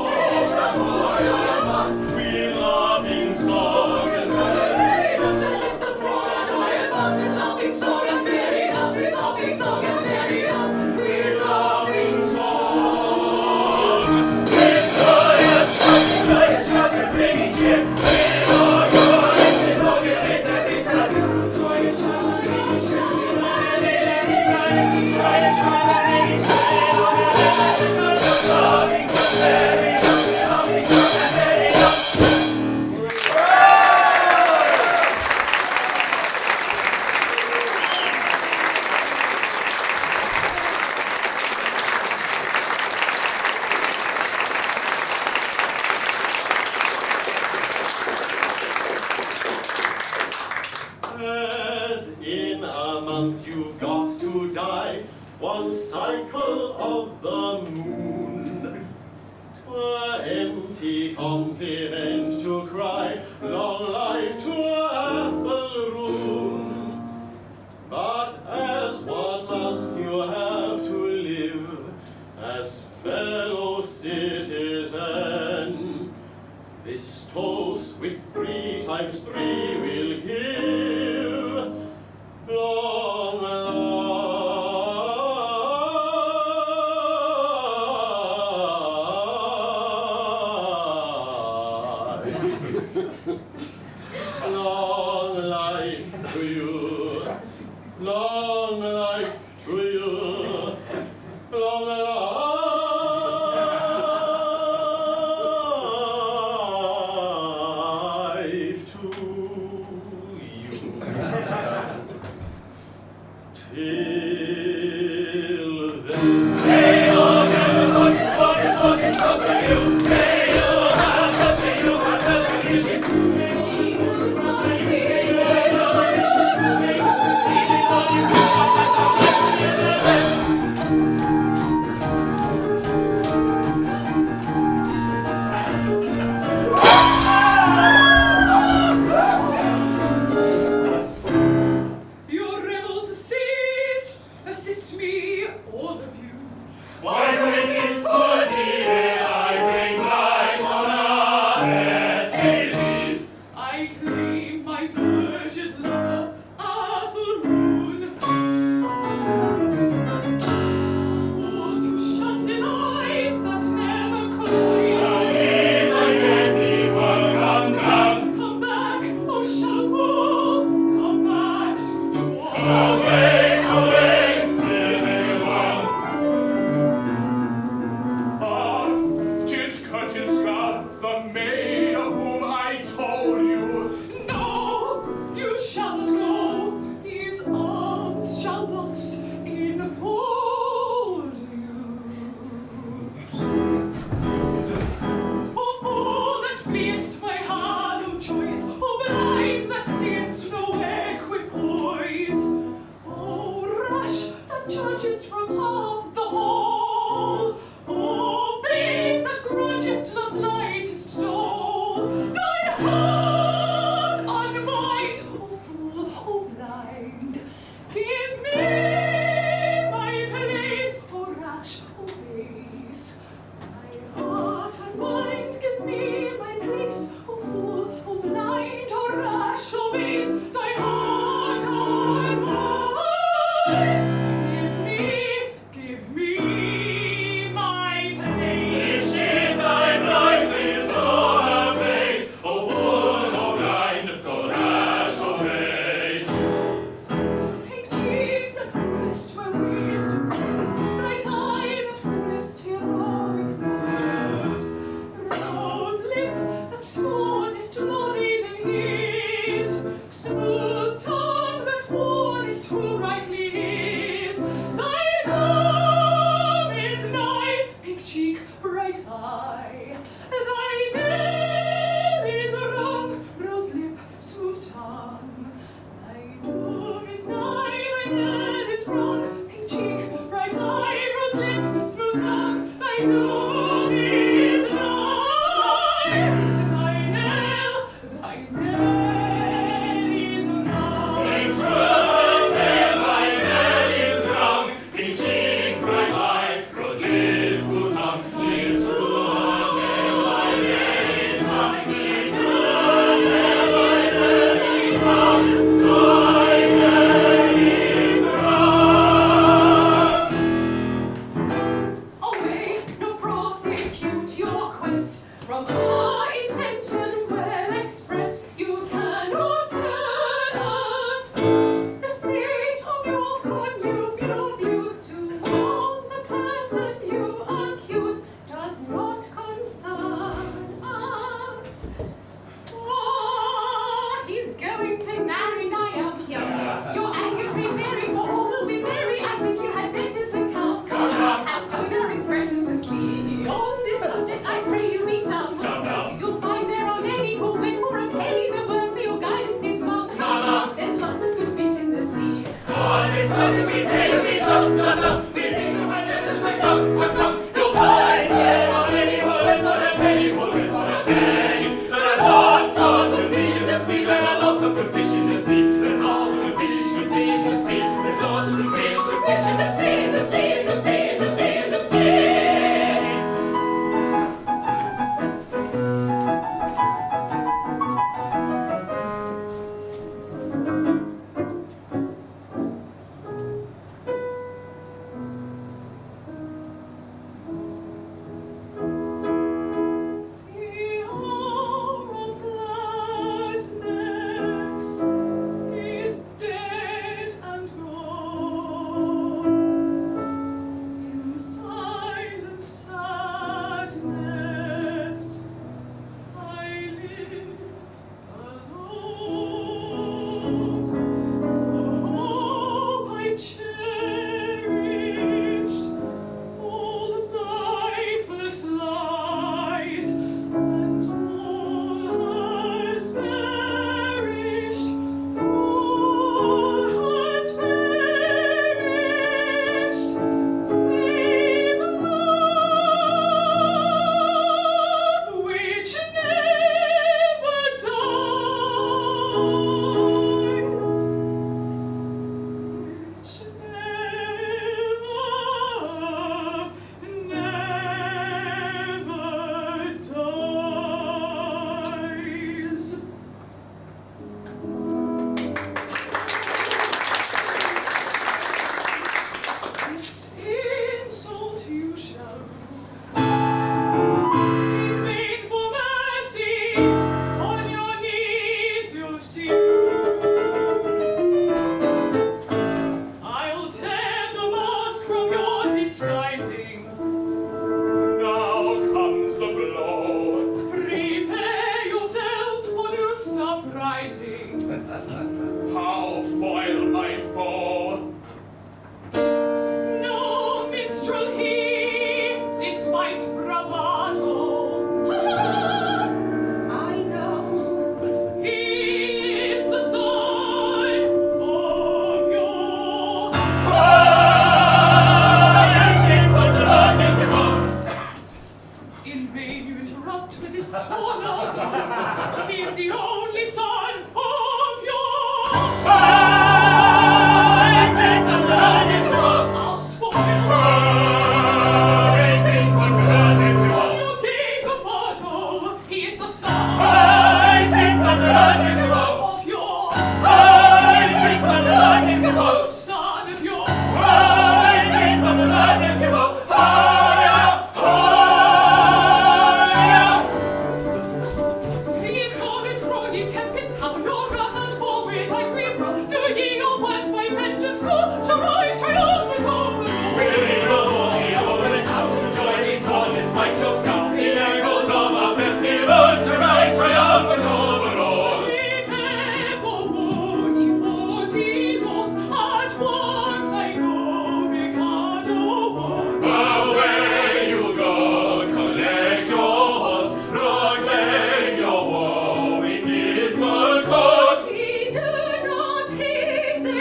Let the Klók-Cow dance. sweet loving song. Merry dance, and let the Klók-Cow dance with loving song, and merry dance with loving song, and merry dance with loving song. We're joyous, joyous, shout and ready cheer. We're all joyous, in order in every family. Joyous, joyous, joyous. As in a month you've got to die, one cycle of the moon. 'Twere empty compliment to cry, long life to Æthel-Rún. But as 1 month you have to live as fellow citizen, this toast with 3 times 3 will give long life. Long life to you. Long life to you. Long life to turgid lover, Æthel-Rún. For to shun delights that never collide. Come back, oh shall fall, come back to joy. Away, away, Ah, 'tis Köttilska, the maid of whom I told you. No, you shall not go. These arms shall thus enfold you. For all that pleased my heart of choice, oh blind that seest no equipoise, oh rash that judgest from half the whole, oh base that grudgest love's lightest dole, thine heart unbind, oh fool, oh blind, give me my place, oh rash, oh base, my heart unbind, give me my place, oh fool, oh blind, oh rash, oh base, thy heart unbind, give me my place. If she's thy bride, this all her base, oh fool, oh blind, go rash, oh base. Think chief that rulest my wisdom sense, bright eye that fullest heroic nerves, rose lip that scornest lauded in his, smooth tongue that warnest who rightly is. Thy doom is nigh, pink cheek, bright eye. Thy knell is rung, rose lip, smooth tongue. Thy doom is nigh, thy knell is rung, pink cheek, bright eye, rose lip, smooth tongue. Thy doom is nigh, thy knell is rung. If truth tale thy knell is rung, pink cheek, bright eye, rose lips, smooth tongue. If truth tale thy knell is rung, if truth tale thy knell is rung, thy knell is rung. Away, no prosecute your quest from our intention well expressed. You cannot tell us the state of your connubial views towards the person you accuse does not concern us. Oh, he's going to marry Mna-y'um. Your anger prevailing, for all will be merry. I think you had better succumb. Have toner expressions and clean. On this subject, I pray you be dumb. You'll find there are many who wait for a penny. The word for your guidance is mum. There's lots of good fish in the sea. On this subject we pay you be dumb. We think you had better succumb. You'll find there are many who wait for a penny, who wait for a penny. There are lots of good fish in the sea. There are lots of good fish in the sea. There's lots of good fish in the sea. There's lots of good fish in the sea, in the sea, in the sea, in the sea, in the sea.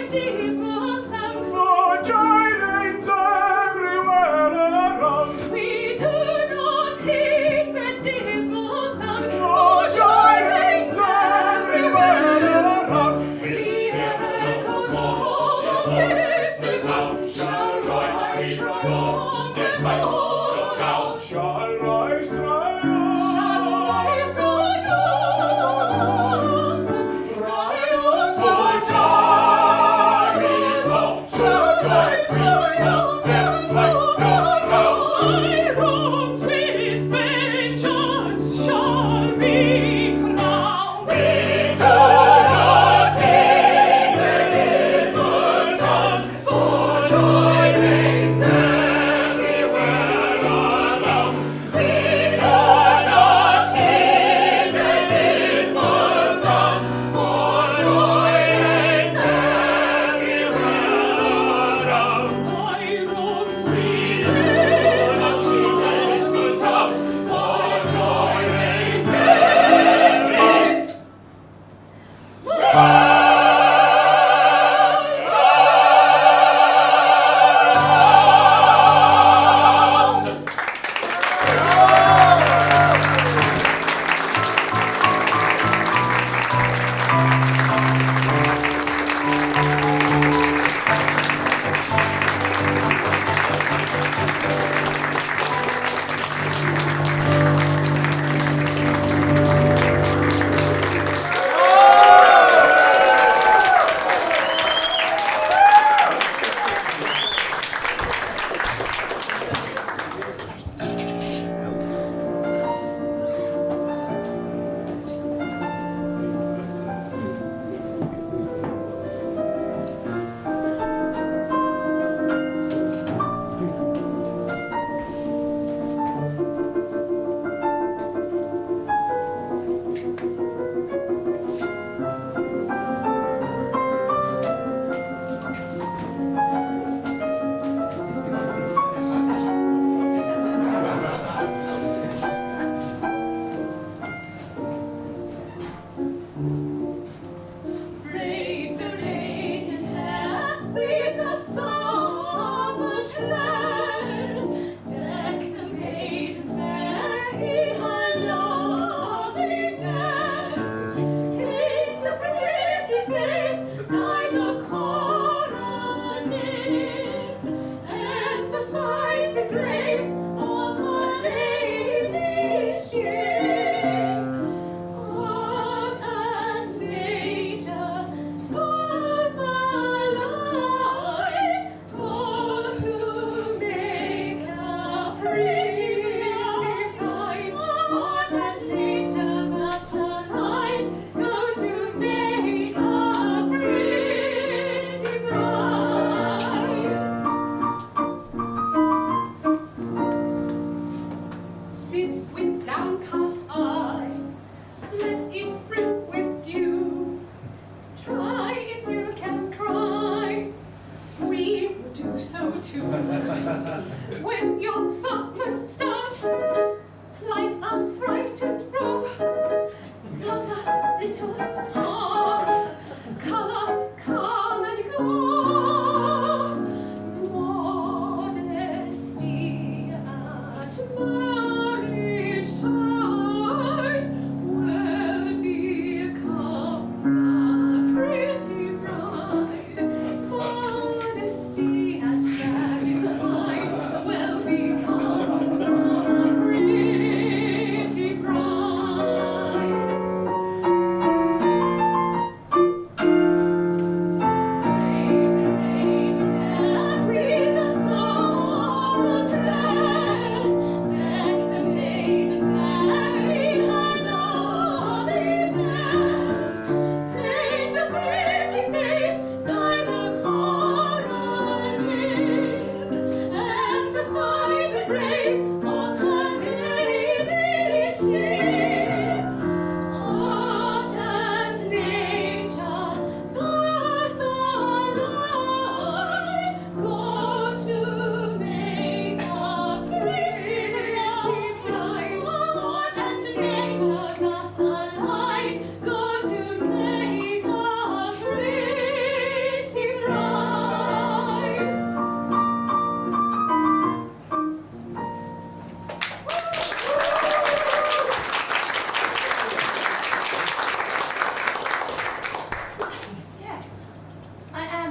the dismal sound. For tidings everywhere around. We do not heed the dismal sound. For tidings everywhere around. The echoes of the distant shall rise from the scow. Shall rise triumphant. Triumphant.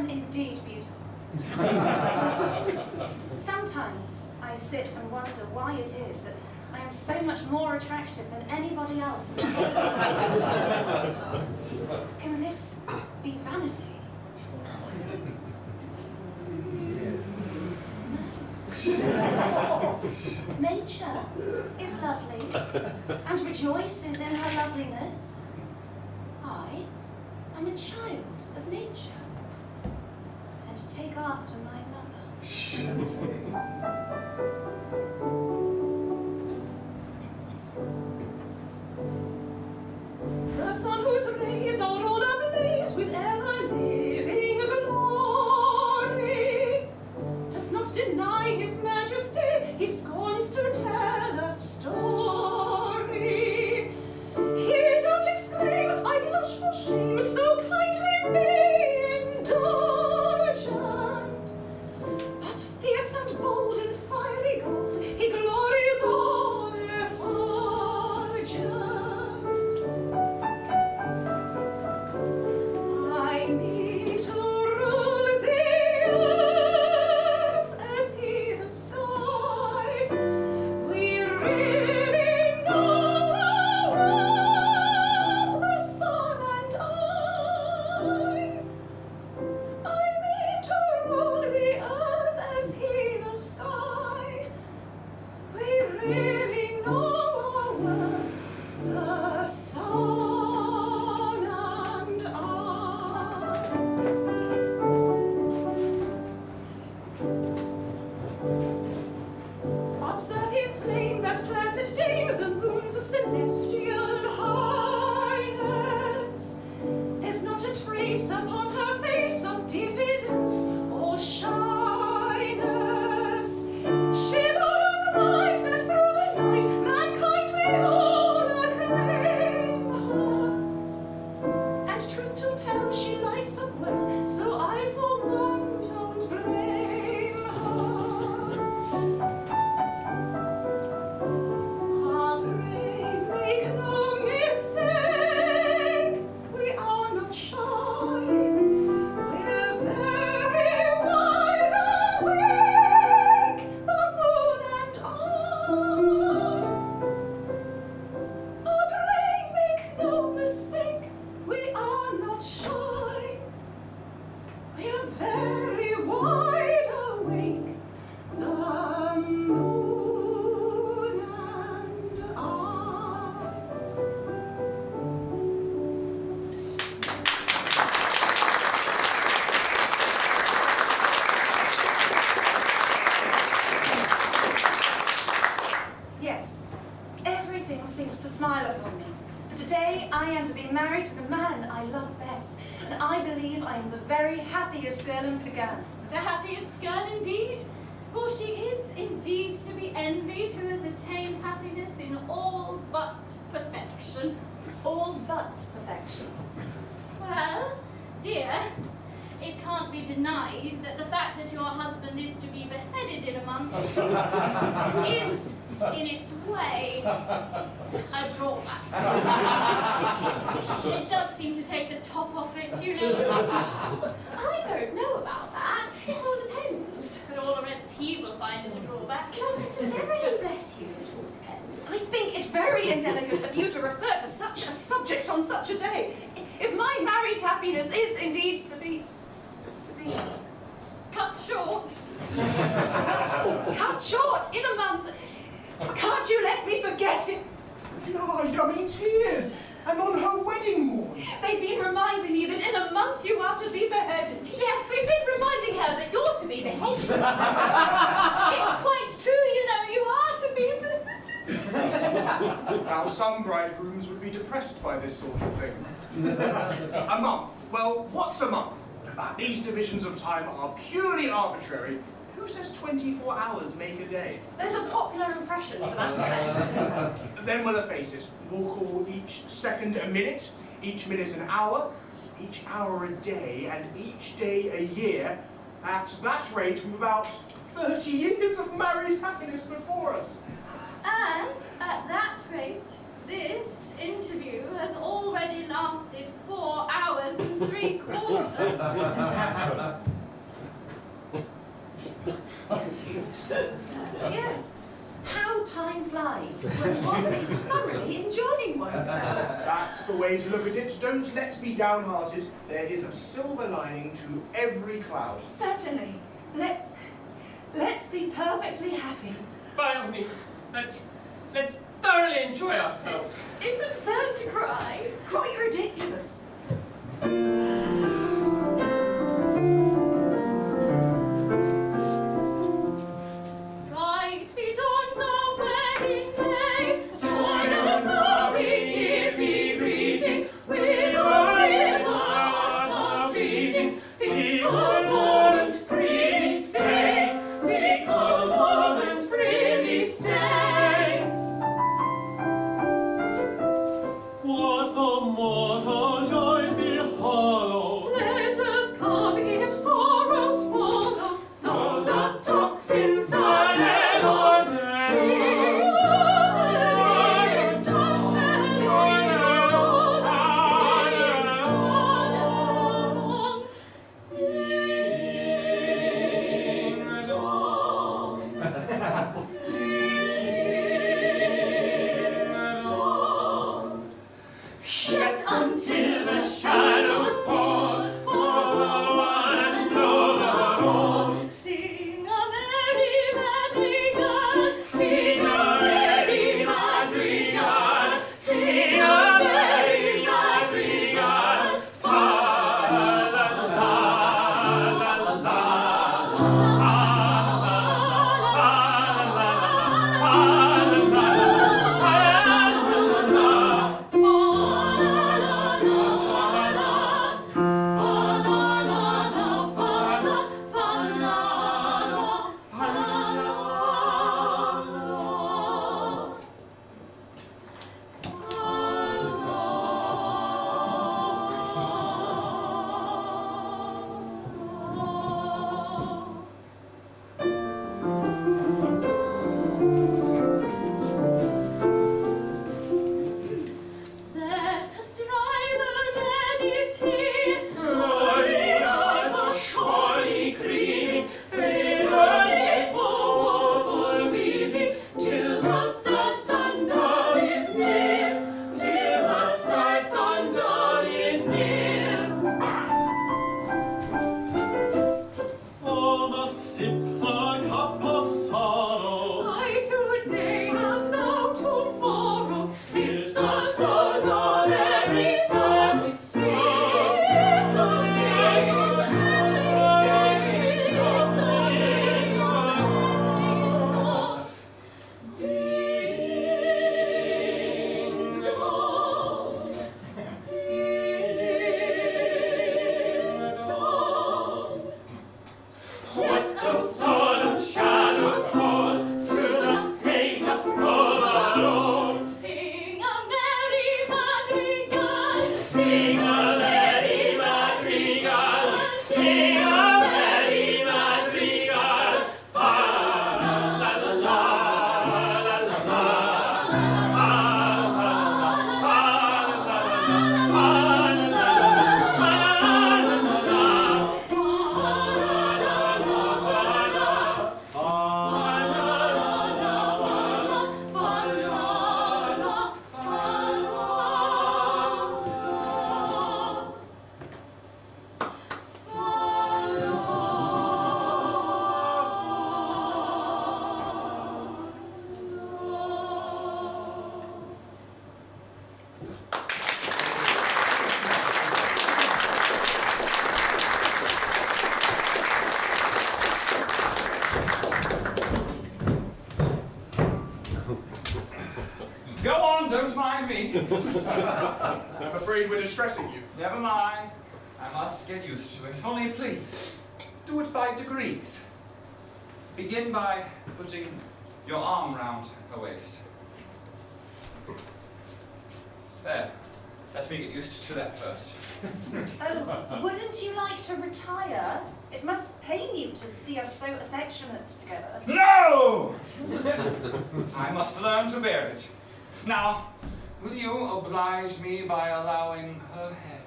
am indeed beautiful. Sometimes I sit and wonder why it is that I am so much more attractive than anybody else in the world. Can this be vanity? Nature is lovely and rejoices in her loveliness. I am a child of nature and take after my mother. The sun whose rays are all ablaze with ever-living glory does not deny his majesty, he scorns to tell a story. He don't exclaim, I blush for shame, so kindly be indulgent. But fierce and bold in fiery gold, he glories all effulgent. I mean to rule the earth as he the sky. We really know our worth, the sun and I mean to rule the earth as he the sky. We really know our worth, the sun and I. Observe his flame, that placid dame, the moon's celestial highness. There's not a trace upon her face of diffidence or shyness. She borrows the light that through the night mankind may all acclaim her. And truth to tell, she lights up well, so I for one don't blame her. Ah, pray make no mistake, we are not shy. We're very wide awake, the moon and I. Ah, pray make no mistake, we are not shy. We're very wide awake, the moon and I. Yes, everything seems to smile upon me. For today I am to be married to the man I love best, and I believe I am the very happiest girl in Pagan. The happiest girl indeed, for she is indeed to be envied who has attained happiness in all but perfection. All but perfection. Well, dear, it can't be denied that the fact that your husband is to be beheaded in a month is, in its way, a drawback. It does seem to take the top off it, you know. I don't know about that. It all depends. At all events, he will find it a drawback. Not necessarily, bless you, it all depends. I think it very indelicate of you to refer to such a subject on such a day. If my married happiness is indeed to be cut short. Cut short in a month. Can't you let me forget it? I'm in tears. And on her wedding morn. They've been reminding me that in a month you are to be beheaded. Yes, we've been reminding her that you're to be beheaded. It's quite true, you know, you are to be beheaded. Now, some bridegrooms would be depressed by this sort of thing. A month. Well, what's a month? These divisions of time are purely arbitrary. Who says 24 hours make a day? There's a popular impression for that effect. Then we'll face it. We'll call each second a minute, each minute an hour, each hour a day, and each day a year. At that rate, we've about 30 years of married happiness before us. And at that rate, this interview has already lasted 4 hours and 3/4. Yes. How time flies when one is thoroughly enjoying oneself. That's the way to look at it. Don't let's be downhearted. There is a silver lining to every cloud. Certainly. Let's be perfectly happy. By all means, let's thoroughly enjoy ourselves. It's absurd to cry. Quite ridiculous. Brightly dawns our wedding day. Join us all, we give thee greeting. With our heart beating, fickle moment, prithee stay. Fickle moment, prithee stay. What the mortal joys be hollow. Pleasures come if sorrows follow. Though the toxins are alone. Yet until the shadows fall over one and over all, sing a merry madrigal, sing a merry madrigal, sing a merry madrigal. Fa la la la la la la. Let us drive a ready tea, glorious or surely creeping, bitterly for woeful weeping, till the sad sundown is near, till the sad sundown is near. All must sip the cup of sorrow. I today and thou tomorrow, this the close of every song we sing. This the days of every song. This the days of every song. Ding dong, ding dong. What those solemn shadows fall to the hate of overall. Sing a merry madrigal, sing a merry madrigal, sing a merry madrigal. Fa la la la la la la la. Fa la la la la Go on, don't mind me. I'm afraid we're distressing you. Never mind. I must get used to it. Only please, do it by degrees. Begin by putting your arm round her waist. There. Let me get used to that first. Oh, wouldn't you like to retire? It must pain you to see us so affectionate together. No! I must learn to bear it. Now, Will you oblige me by allowing her head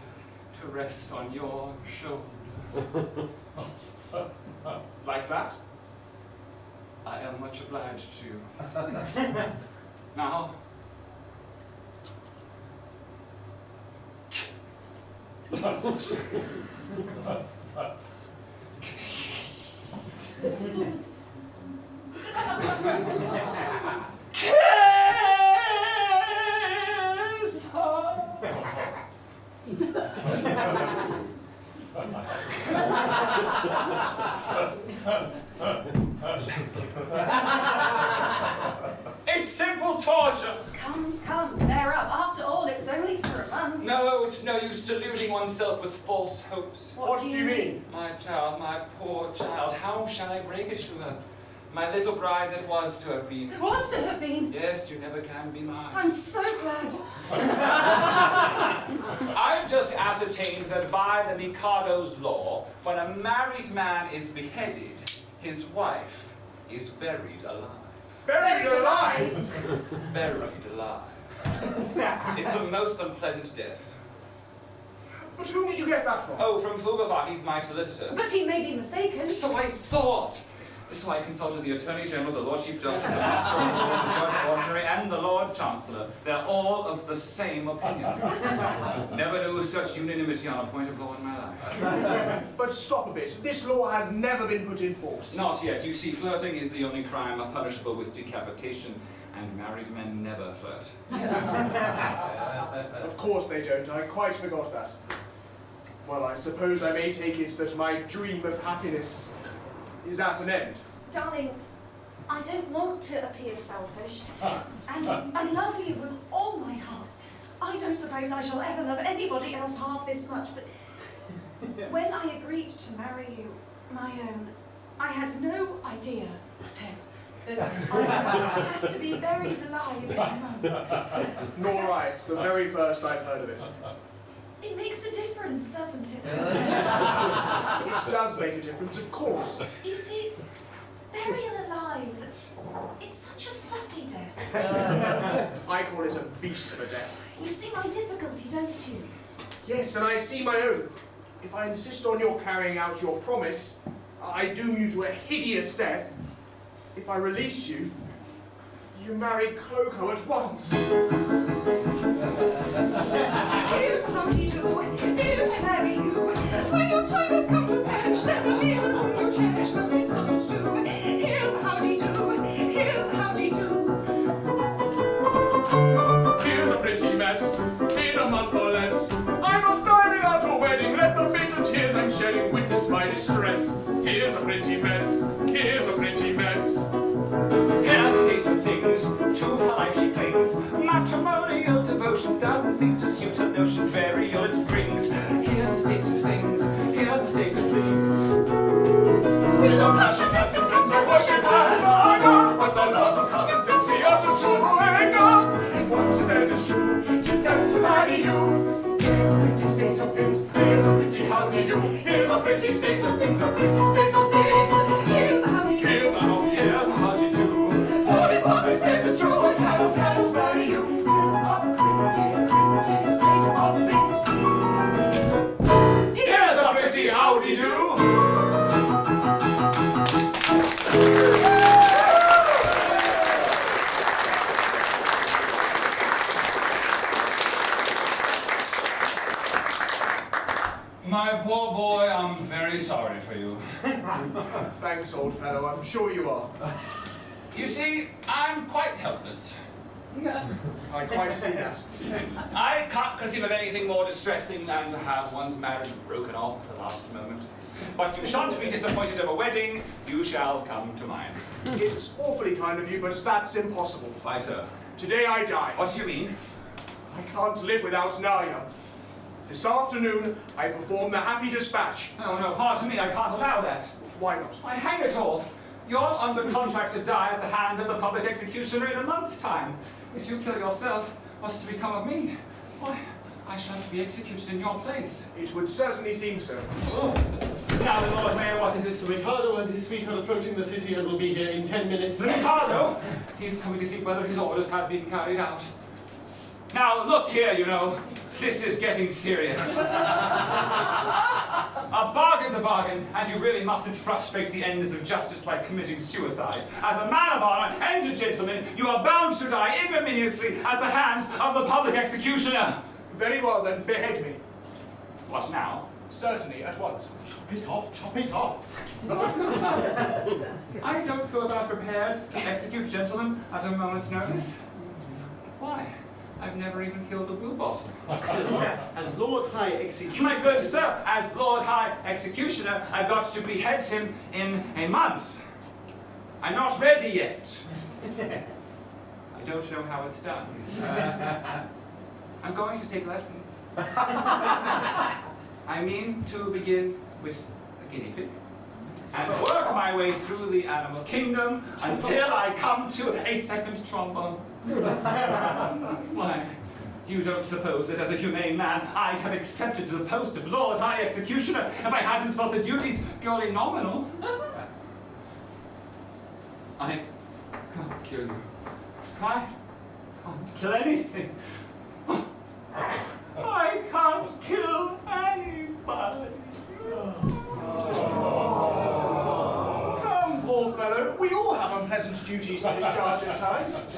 to rest on your shoulder? Like that? I am much obliged to you. Now, kiss her. It's simple torture. Come, bear up. After all, it's only for a month. No, it's no use deluding oneself with false hopes. What do you mean? My child, my poor child, how shall I break it to her? My little bride that was to have been. Was to have been. Yes, you never can be mine. I'm so glad. I've just ascertained that by the Mikado's law, when a married man is beheaded, his wife is buried alive. Buried alive? Buried alive. It's a most unpleasant death. But whom did you get that from? Oh, from Fulgavar, he's my solicitor. But he may be mistaken. So I thought. So I consulted the Attorney General, the Lord Chief Justice, the Master of the Law, the Judge Ordinary, and the Lord Chancellor. They're all of the same opinion. Never knew such unanimity on a point of law in my life. But stop a bit. This law has never been put in force. Not yet. You see, flirting is the only crime punishable with decapitation, and married men never flirt. Of course they don't. I quite forgot that. Well, I suppose I may take it that my dream of happiness is at an end. Darling, I don't want to appear selfish, and I love you with all my heart. I don't suppose I shall ever love anybody else half this much, but when I agreed to marry you, Mna-y'um, I had no idea, Pet, that I would have to be buried alive in a month. Nor I. It's the very first I've heard of it. It makes a difference, doesn't it? It does make a difference, of course. You see, burial alive, it's such a stuffy death. I call it a beast of a death. You see my difficulty, don't you? Yes, and I see my own. If I insist on your carrying out your promise, I doom you to a hideous death. If I release you, you marry Klók-Cow at once. Here's how we do, if I marry you. When your time has come to perish, then the maiden whom you cherish must be subject to. Here's how we do, here's how we do. Here's a pretty mess, in a month or less. I must die without a wedding, let the bitter tears I'm shedding witness my distress. Here's a pretty mess, here's a pretty mess. Here's the state of things, to her life she clings. Matrimonial devotion doesn't seem to suit her notion, burial it brings. Here's the state of things, here's the state of things. We love passion that's intense, I worship and honor. But the laws of common sense we are just true anger. If what she says is true, 'tis time to marry you. Here's a pretty state of things, here's a pretty how-de-do. Here's a pretty state of things, a pretty state of things. Here's how you do, here's how you do. For if what it says is true, I cannot marry you. Here's a pretty state of things. Here's a pretty howdy-do. My poor boy, I'm very sorry for you. Thanks, old fellow. I'm sure you are. You see, I'm quite helpless. I quite see that. I can't conceive of anything more distressing than to have one's marriage broken off at the last moment. But you shan't be disappointed of a wedding. You shall come to mine. It's awfully kind of you, but that's impossible. Why, sir? Today I die. What do you mean? I can't live without Mna-y'um. This afternoon, I perform the happy dispatch. Oh, no, pardon me, I can't allow that. Why not? Why, hang it all. You're under contract to die at the hand of the public executioner in a month's time. If you kill yourself, what's to become of me? Why, I shall have to be executed in your place. It would certainly seem so. Oh. Now, the Lord Mayor, what is this? The Mikado and his suite are approaching the city and will be here in 10 minutes. The Mikado? He's coming to see whether his orders have been carried out. Now, look here, you know. This is getting serious. A bargain's a bargain, and you really mustn't frustrate the ends of justice by committing suicide. As a man of honor and a gentleman, you are bound to die ignominiously at the hands of the public executioner. Very well then, behead me. What now? Certainly, at once. Chop it off, chop it off. I don't go about prepared to execute gentlemen at a moment's notice. Why? I've never even killed a blue bottle. As Lord High Executioner... My good sir, as Lord High Executioner, I've got to behead him in a month. I'm not ready yet. I don't know how it's done. I'm going to take lessons. I mean to begin with a guinea pig and work my way through the animal kingdom until I come to a second trombone. Why, you don't suppose that as a humane man I'd have accepted the post of Lord High Executioner if I hadn't thought the duties purely nominal? I can't kill you. I can't kill anything. I can't kill anybody. Come, poor fellow, we all have unpleasant duties to discharge at times.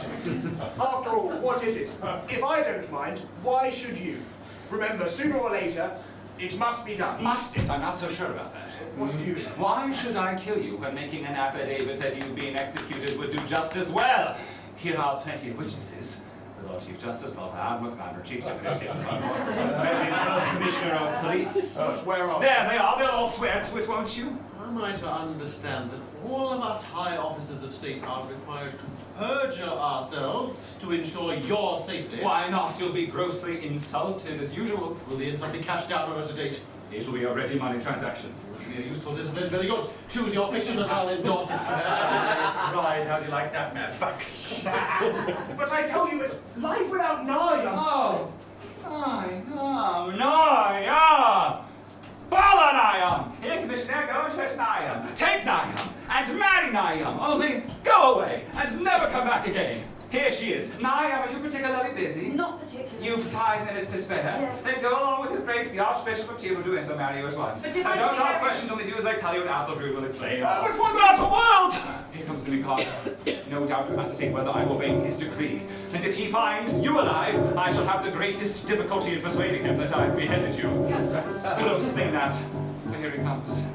After all, what is it? If I don't mind, why should you? Remember, sooner or later, it must be done. Must it? I'm not so sure about that. What do you mean? Why should I kill you when making an affidavit that you being executed would do just as well? Here are plenty of witnesses. The Lord Chief Justice, Lord Alma, Commander, Chief Secretary, Treasury, and First Commissioner of Police. Where are There they are. They'll all swear to it, won't you? Am I to understand that all of us high officers of state are required to perjure ourselves to ensure your safety? Why not? You'll be grossly insulted as usual. Will the insult be cashed out or at a date? It will be a ready money transaction. It will be a useful discipline. Very good. Choose your fiction and I'll endorse it. Right, how do you like that, man? Back. But I tell you, it's life without Mna-y'um. Oh, Mna-y'um. Follow Mna-y'um. Here, Commissioner, go and fetch Mna-y'um. Take Mna-y'um and marry Mna-y'um. Only go away and never come back again. Here she is. Mna-y'um, are you particularly busy? Not particularly. You've 5 minutes to spare. Yes. Then go along with His Grace, the Archbishop of Tìrwudu, and he'll marry you at once. But if And I don't can ask marry- questions, only do as I tell you, and Æthel-Rún will explain. But what about the world? Here comes the Mikado. No doubt to ascertain whether I've obeyed his decree. And if he finds you alive, I shall have the greatest difficulty in persuading him that I've beheaded you. Close thing that. But here he comes.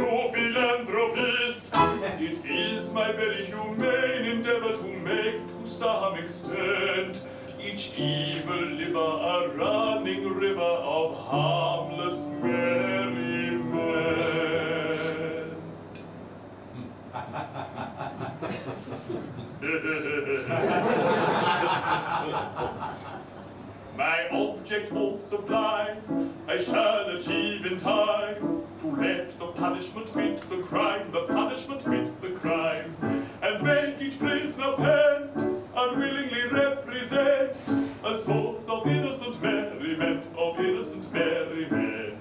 true philanthropist. It is my very humane endeavor to make, to some extent, each evil liver a running river of harmless merriment. My object all sublime, I shall achieve in time, to let the punishment fit the crime, the punishment fit the crime, and make each prisoner pent, unwillingly represent a source of innocent merriment, of innocent merriment.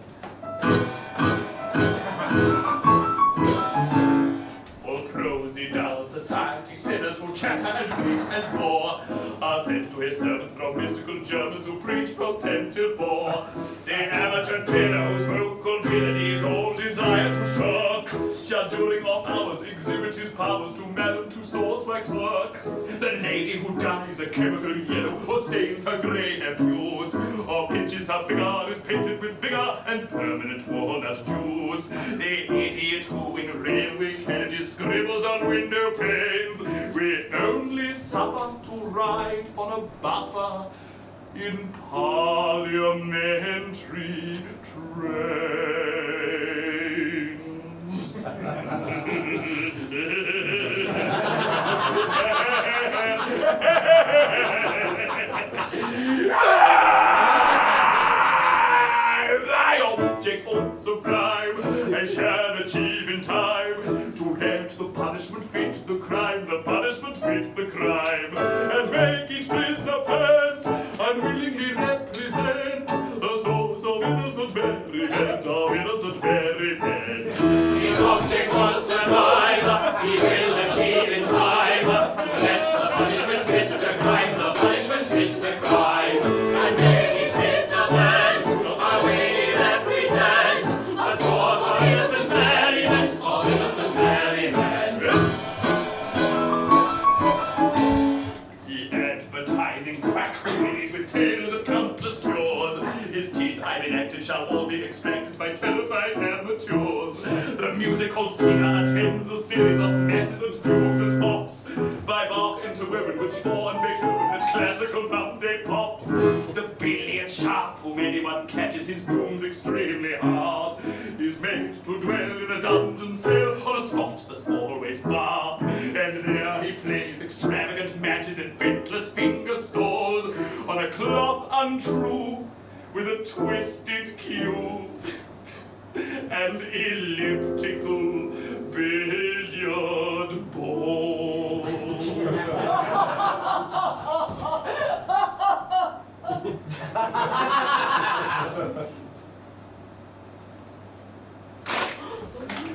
All prosy, dull society sinners who chatter and read and bore are sent to his servants from mystical Germans who preach portentous for. The amateur tenor whose vocal melodies all desire to shirk shall during off hours exhibit his powers to Madame Tussauds waxwork. The lady who dyes a chemical yellow or stains her grey hair hues or pinches her finger is painted with vigour and permanent walnut juice. The idiot who in railway carriages scribbles on window panes will only suffer to ride on a buffer in parliamentary trains. My object all sublime, I shall achieve in time, to let the punishment fit the crime, the punishment fit the crime, and make each prisoner pent, unwillingly represent a source of innocent merriment, of innocent merriment. His object was sublime, he will achieve in time, to let the punishment fit the crime, the punishment fit the crime, and make each prisoner pent, unwillingly represent a source of innocent merriment, of innocent merriment. The advertising quack rings with tales of countless cures. His teeth I've enacted shall all be extracted by terrified amateurs. The music hall singer attends a series of messes and fugues and hops, by Bach interwoven with Shaw and Beethoven and classical Monday pops. The billiard sharp whom anyone catches his booms extremely hard is made to dwell in a dungeon cell on a spot that's always barred, and there he plays extravagant matches in ventless finger stores on a cloth untrue with a twisted cue and elliptical billiard ball.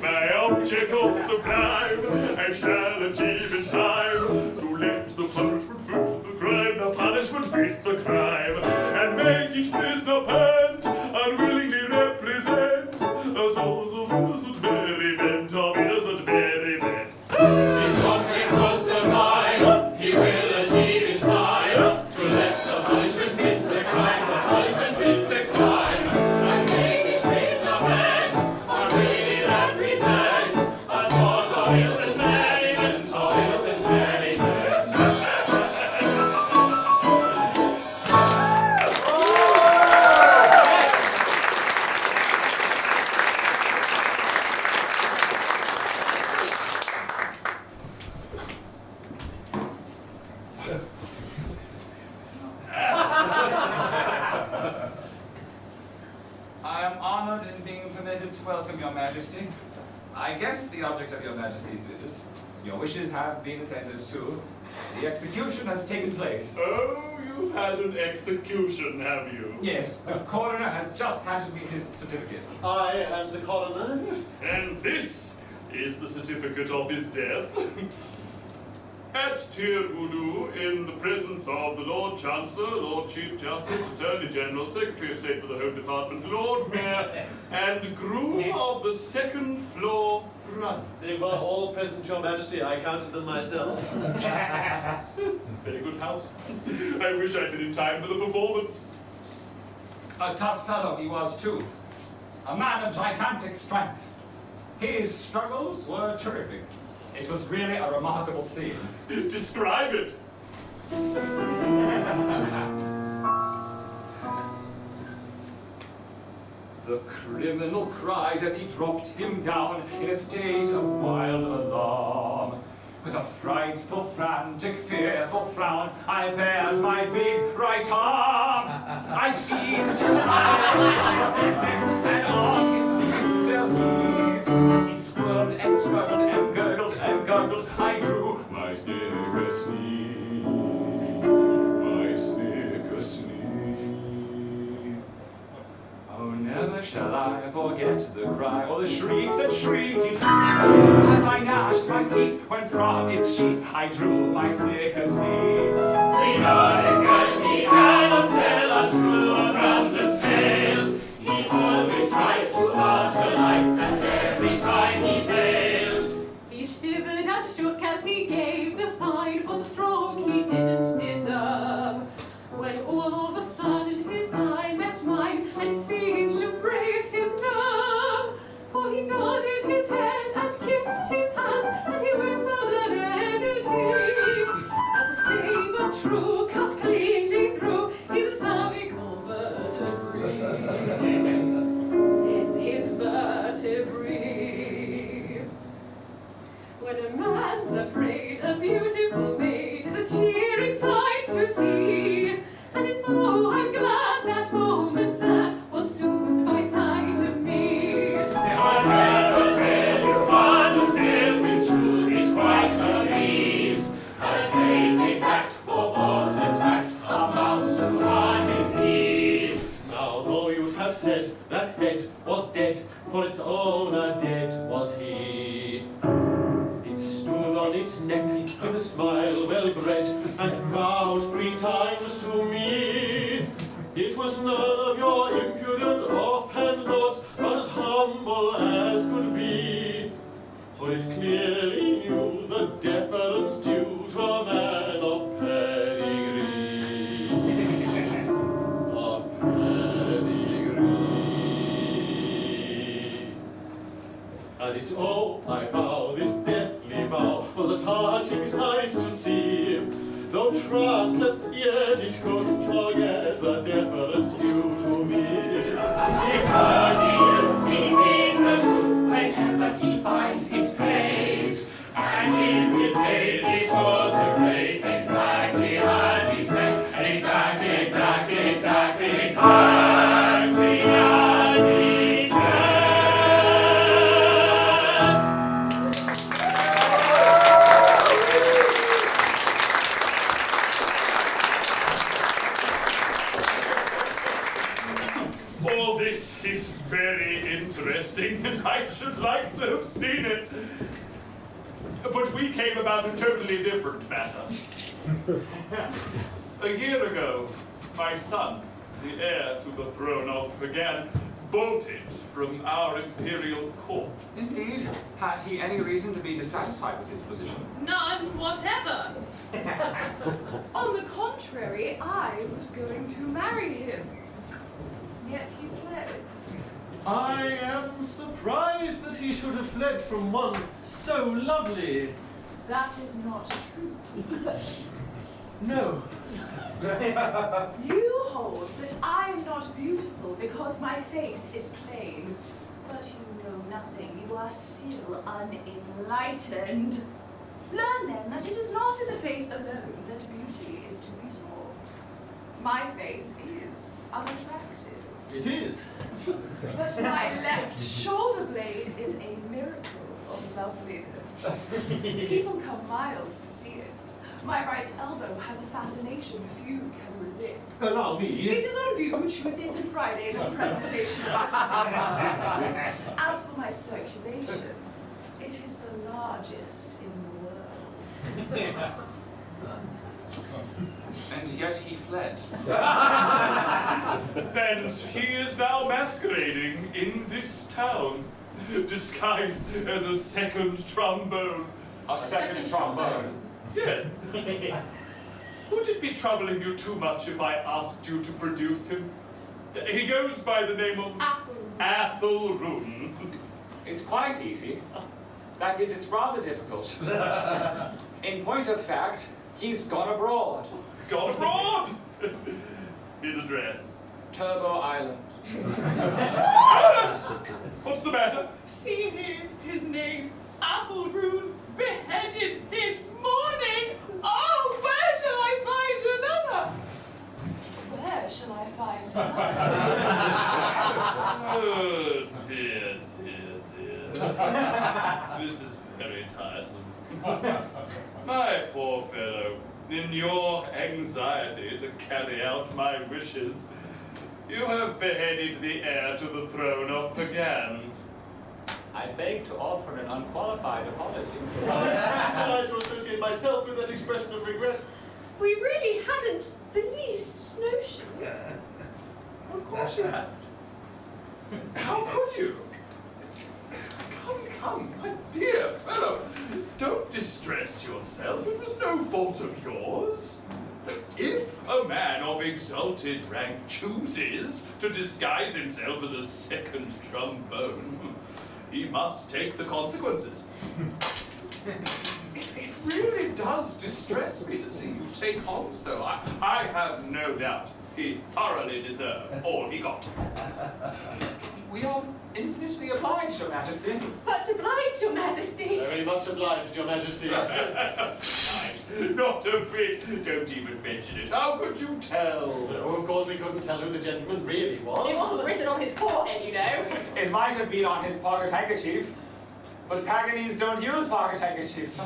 My object all sublime, I shall achieve in time, to let the punishment fit the crime, the punishment fit the crime, and make each prisoner pent, unwillingly represent a source of innocent merriment, of innocent merriment. His object was sublime, he will achieve in time, to let the punishment fit the crime, the punishment fit the crime, and make each prisoner pent, unwillingly represent a source of innocent merriment, of innocent merriment. I am honored in being permitted to welcome your majesty. I guess the object of your majesty's visit. Your wishes have been attended to. The execution has taken place. Oh, you've had an execution, have you? Yes, the coroner has just handed me his certificate. I am the coroner. And this is the certificate of his death. At Tìrwudu, in the presence of the Lord Chancellor, Lord Chief Justice, Attorney General, Secretary of State for the Home Department, Lord Mayor, and groom of the second floor front. They were all present, Your Majesty. I counted them myself. Very good house. I wish I'd been in time for the performance. A tough fellow he was too. A man of gigantic strength. His struggles were terrific. It was really a remarkable scene. Describe it. The criminal cried as he dropped him down in a state of wild alarm. With a frightful, frantic, fearful frown, I bared my big right arm. I seized him by his neck, and on his knees fell he. As he squirmed and struggled and gurgled, I drew my Snicker Sneak, my Snicker Sneak. Oh, never shall I forget the cry or the shriek that shrieked as I gnashed my teeth when from its sheath I drew my Snicker Sneak. We know him well, he cannot tell untrue groundless tales. He always tries to utter lies, and every time he fails. He shivered and shook as he gave the sign for the stroke he didn't deserve. When all of a sudden his eye met mine, and it seemed to grace his nerve. For he nodded his head and kissed his hand, and he whistled an editing, as the saber true cut cleanly through his cervical vertebrae. His vertebrae. When a man's afraid, a beautiful maid is a cheering sight to see. And it's oh, I'm glad that moment sad was soothed by sight of me. Whatever tale you want to say with truth, it quite agrees. Her taste exact for faultless facts amounts to a disease. Now, though you'd have said that head was dead, for its owner dead was he. It stood on its neck with a smile well bred, and bowed 3 times to me. It was none of your impudent offhand nods, but as humble as could be. For it clearly knew the deference due to a man of pedigree. Of pedigree. And it's oh, I vow, this deathly vow was a touching sight to see. Though trunkless, yet it couldn't forget the deference due to me. His virtue, he speaks the truth whenever he finds it pays. And in his face he chose a place exactly as he says. Exactly as he says. All this is very interesting, and I should like to have seen it. But we came about a totally different matter. A year ago, my son, the heir to the throne of Pagan, bolted from our imperial court. Indeed. Had he any reason to be dissatisfied with his position? None whatever. On the contrary, I was going to marry him. Yet he fled. I am surprised that he should have fled from one so lovely. That is not true. No. You hold that I am not beautiful because my face is plain. But you know nothing. You are still unenlightened. Learn then that it is not in the face alone that beauty is to be sought. My face is unattractive. It is. But my left shoulder blade is a miracle of loveliness. People come miles to see it. My right elbow has a fascination few can resist. Allow me. It is on view Tuesdays and Fridays on presentation. As for my circulation, it is the largest in the world. And yet he fled. And he is now masquerading in this town, disguised as a second trombone. A second trombone. Yes. Would it be troubling you too much if I asked you to produce him? He goes by the name of Æthel-Rún. Æthel-Rún. It's quite easy. That is, it's rather difficult. In point of fact, he's gone abroad. Gone abroad? His address. Turbo Island. What's the matter? See here, his name, Æthel-Rún, beheaded this morning. Oh, where shall I find another? Where shall I find another? Oh, dear. This is very tiresome. My poor fellow, in your anxiety to carry out my wishes, you have beheaded the heir to the throne of Pagan. I beg to offer an unqualified apology. I try to associate myself with that expression of regret. We really hadn't the least notion. Of course you hadn't. How could you? Come, my dear fellow, don't distress yourself. It was no fault of yours. If a man of exalted rank chooses to disguise himself as a second trombone, he must take the consequences. It really does distress me to see you take on so. I have no doubt he thoroughly deserved all he got. We are infinitely obliged, Your Majesty. But obliged, Your Majesty. Very much obliged, Your Majesty. Not a bit. Don't even mention it. How could you tell? No, of course we couldn't tell who the gentleman really was. It wasn't written on his forehead, you know. It might have been on his pocket handkerchief, but Paganese don't use pocket handkerchiefs.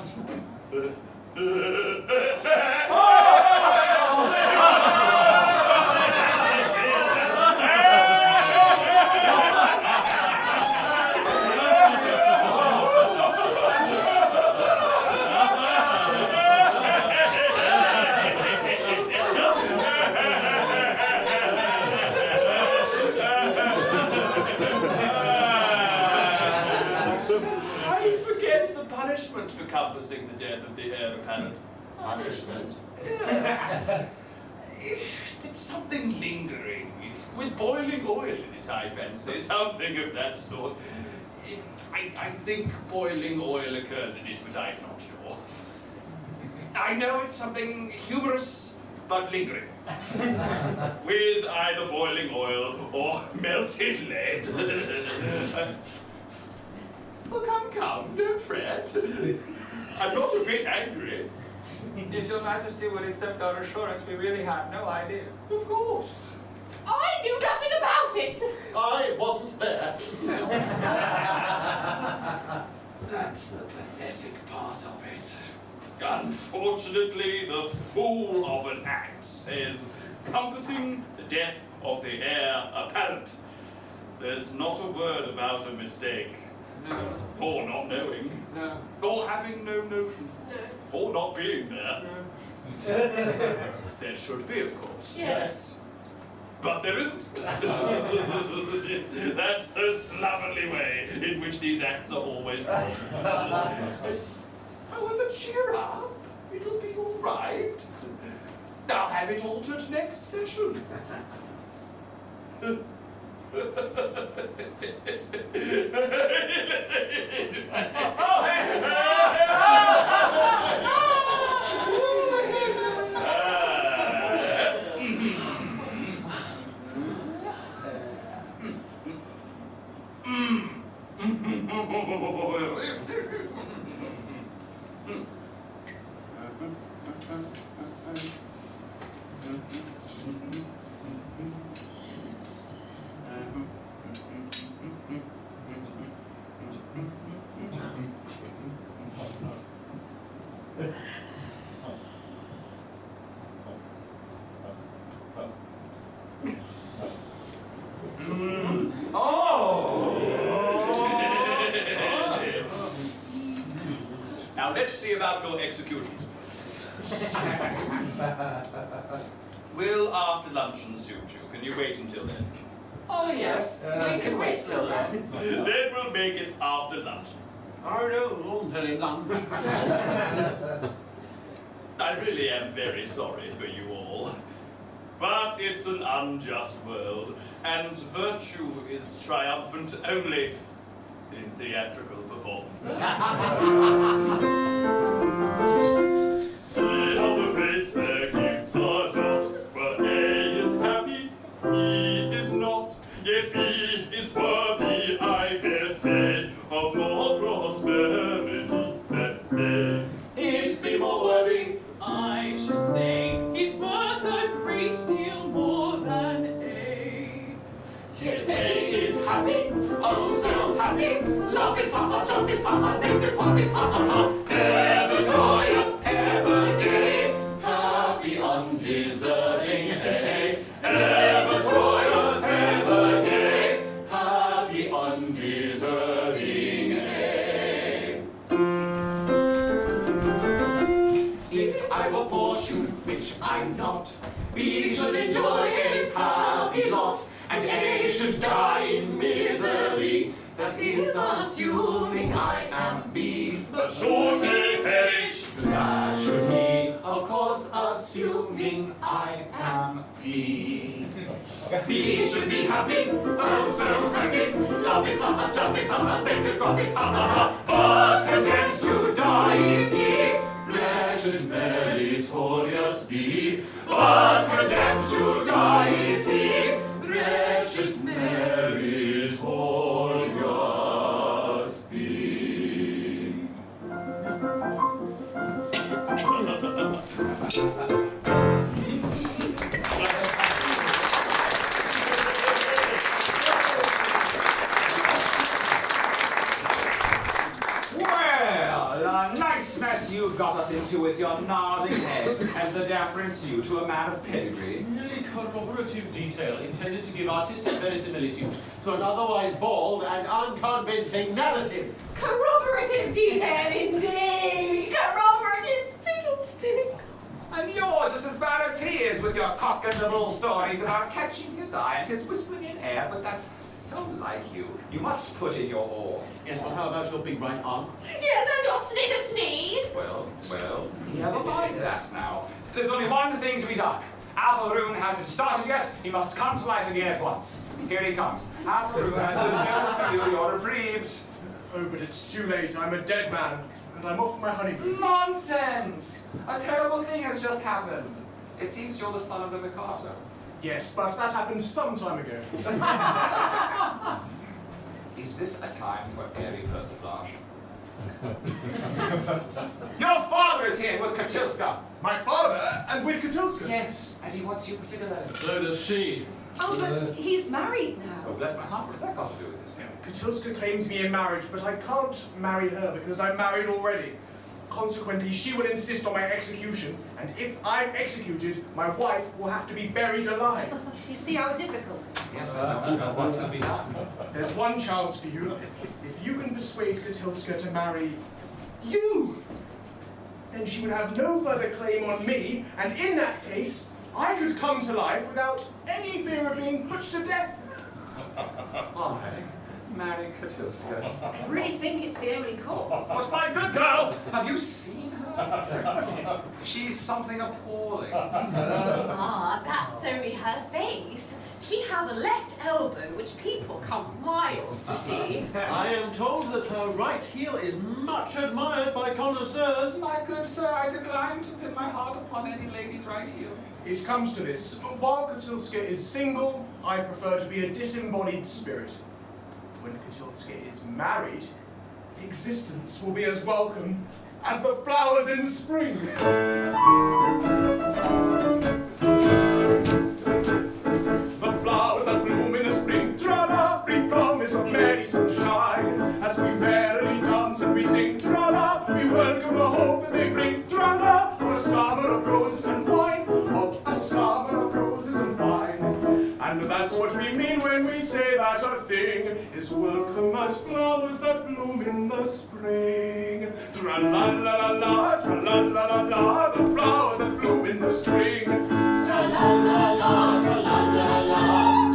Encompassing the death of the heir apparent. Punishment? Yes. It's something lingering, with boiling oil in it, I fancy, something of that sort. I think boiling oil occurs in it, but I'm not sure. I know it's something humorous, but lingering. With either boiling oil or melted lead. Well, come, don't fret. I'm not a bit angry. If Your Majesty would accept our assurance, we really have no idea. Of course. I knew nothing about it. I wasn't there. That's the pathetic part of it. Unfortunately, the fool of an act says, compassing the death of the heir apparent. There's not a word about a mistake. No. Or not knowing. No. Or having no notion. No. Or not being there. No. There should be, of course. Yes. But there isn't. That's the slovenly way in which these acts are always done. However, cheer up. It'll be all right. I'll have it altered next session. Now let's see about your executions. Will after luncheon suit you? Can you wait until then? Oh, yes. We can wait till then. Then we'll make it after luncheon. I don't want any lunch. I really am very sorry for you all. But it's an unjust world, and virtue is triumphant only in theatrical performance. See how the fates their gifts are got. Well, A is happy, E is not. Yet B is worthy, I dare say, of more prosperity than A. Is B more worthy? I should say he's worth a great deal more than A. Yet A is happy, oh so happy, loving papa, jumping papa, nature popping papa, ever joyous, ever gay, happy, undeserving A, ever joyous, ever gay, happy, undeserving A. If I were fortune, which I'm not, B should enjoy his happy lot, and A should die in misery. That is assuming I am B. But should he perish? That should he, of course, assuming I am B. B should be happy, oh so happy, loving papa, jumping papa, better growing papa, but content to die is he. Wretched meritorious B, but condemned to die is he. Wretched meritorious B. Well, a nice mess you've got us into with your nodding head and the deference due to a man of pedigree. Merely corroborative detail intended to give artistic verisimilitude to an otherwise bald and unconvincing narrative. Corroborative detail indeed! Corroborative fiddlestick! And you're just as bad as he is with your cock and bull stories about catching his eye and his whistling in air, but that's so like you. You must put in your oar. Yes, well, how about your big right arm? Yes, and your snicker-sneed! Well, never mind that now. There's only one thing to be done. Æthel-Rún hasn't started yet. He must come to life again at once. Here he comes. Æthel-Rún has good news for you. You're reprieved. Oh, but it's too late. I'm a dead man, and I'm off my honeymoon. Nonsense! A terrible thing has just happened. It seems you're the son of the Mikado. Yes, but that happened some time ago. Is this a time for airy persiflage? Your father is here with Köttilska. My father, and with Köttilska? Yes, and he wants you particularly. So does she. Oh, but he's married now. Oh, bless my heart, what's that got to do with it? Köttilska claims me in marriage, but I can't marry her because I'm married already. Consequently, she will insist on my execution, and if I'm executed, my wife will have to be buried alive. You see how difficult? Yes, I don't know what's to be done. There's one chance for you. If you can persuade Köttilska to marry you, then she would have no further claim on me, and in that case, I could come to life without any fear of being put to death. I marry Köttilska. I really think it's the only course. But my good girl, have you seen her? She's something appalling. Ah, that's only her face. She has a left elbow which people come miles to see. I am told that her right heel is much admired by connoisseurs. My good sir, I decline to pin my heart upon any lady's right heel. It comes to this. While Köttilska is single, I prefer to be a disembodied spirit. When Köttilska is married, existence will be as welcome as the flowers in spring. The flowers that bloom in the spring, tra-la, breathe promise of merry sunshine. As we merrily dance and we sing, tra-la, we welcome the hope that they bring, tra-la, of a summer of roses and wine, of a summer of roses and wine. And that's what we mean when we say that a thing is welcome as flowers that bloom in the spring. Tra-la-la-la-la, tra-la-la-la-la, the flowers that bloom in the spring. Tra-la-la-la, tra-la-la-la,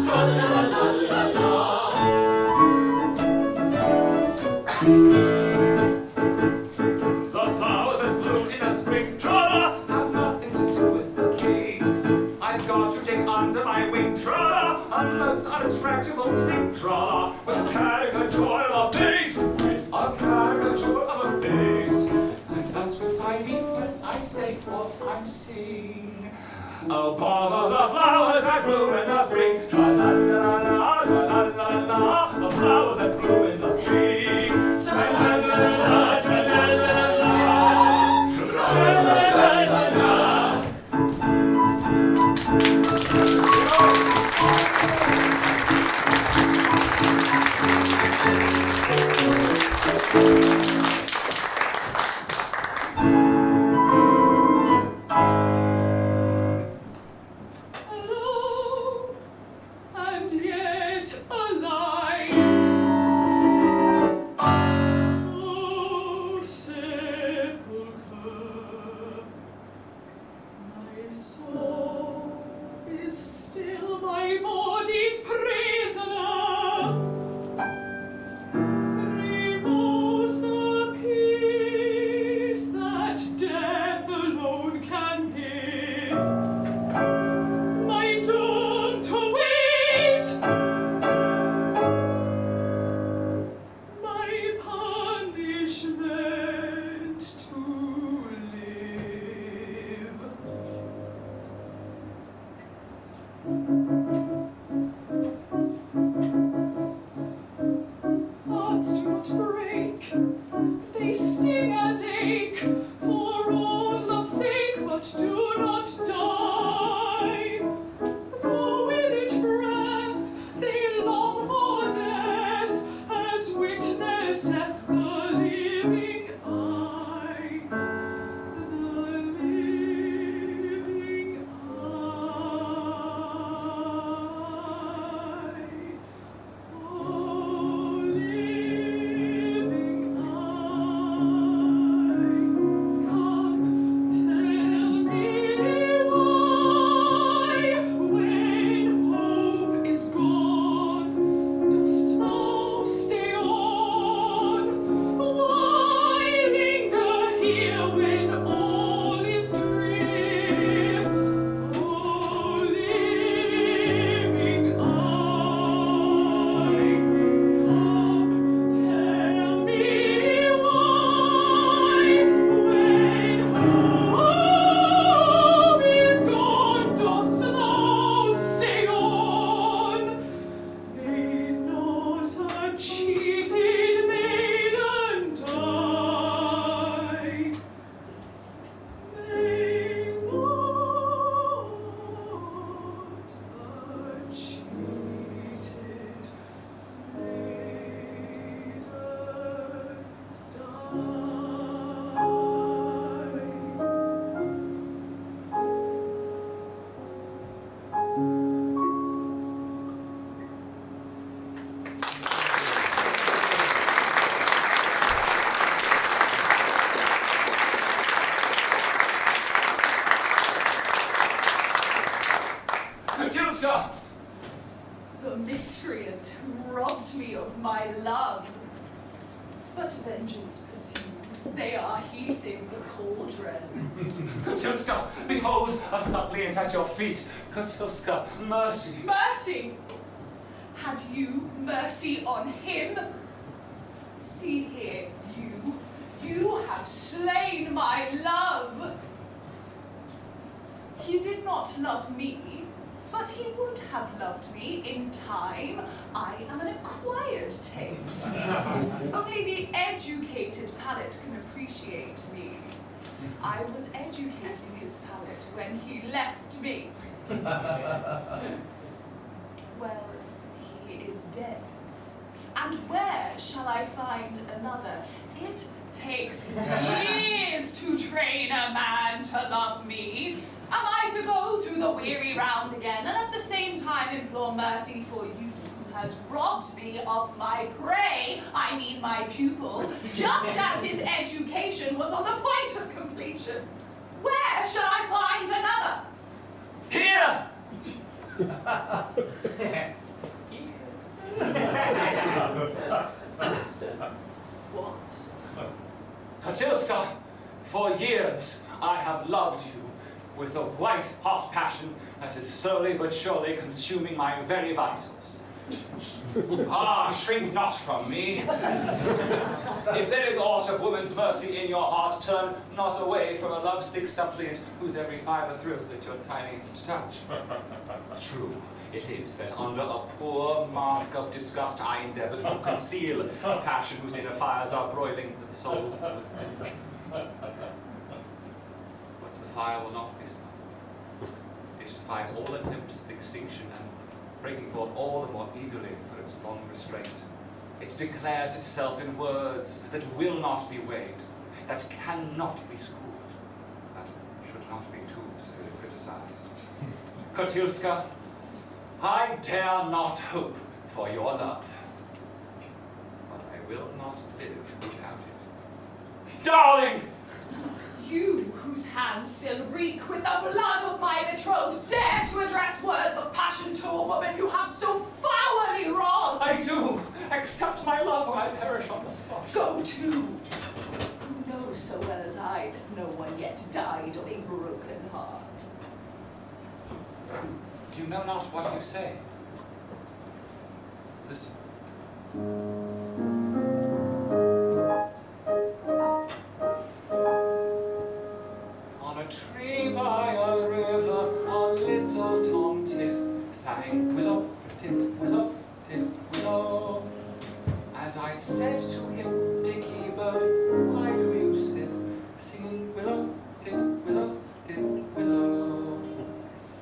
tra-la-la-la-la. The flowers that bloom in the spring, tra-la, have nothing to do with the case. I've got to take under my wing, tra-la, a most unattractive old thing, tra-la, with caricature of these. what I sing. Oh, pause of the flowers that bloom in the spring. Tra-la-la-la-la, tra-la-la-la, the flowers that bloom in the spring. Tra-la-la-la-la, tra-la-la-la-la, tra-la-la-la-la. Köttilska! The miscreant who robbed me of my love. But vengeance pursues, they are heating the cauldron. Köttilska, behold a suppliant at your feet. Köttilska, mercy. Mercy? Had you mercy on him? See here, you have slain my love. He did not love me, but he would have loved me in time. I am an acquired taste. Only the educated palate can appreciate me. I was educating his palate when he left me. Well, he is dead. And where shall I find another? It takes years to train a man to love me. Am I to go through the weary round again and at the same time implore mercy for you who has robbed me of my prey, I mean my pupil, just as his education was on the point of completion? Where shall I find another? Here! What? Köttilska, for years I have loved you with a white-hot passion that is slowly but surely consuming my very vitals. Ah, shrink not from me. If there is aught of woman's mercy in your heart, turn not away from a lovesick suppliant whose every fibre thrills at your tiniest touch. True it is that under a poor mask of disgust I endeavoured to conceal a passion whose inner fires are broiling the soul within. But the fire will not be snuffed. It defies all attempts at extinction and breaking forth all the more eagerly for its long restraint. It declares itself in words that will not be weighed, that cannot be schooled, that should not be too severely criticized. Köttilska, I dare not hope for your love, but I will not live without it. Darling! You, whose hands still reek with the blood of my betrothed, dare to address words of passion to a woman you have so foully wronged! I do! Accept my love or I perish on the spot. Go to! Who knows so well as I that no one yet died of a broken heart? You know not what you say. Listen. On a tree by a river, a little tomtit sang willow, tit, willow, tit, willow. And I said to him, Dicky bird, why do you sit singing willow, tit, willow, tit, willow?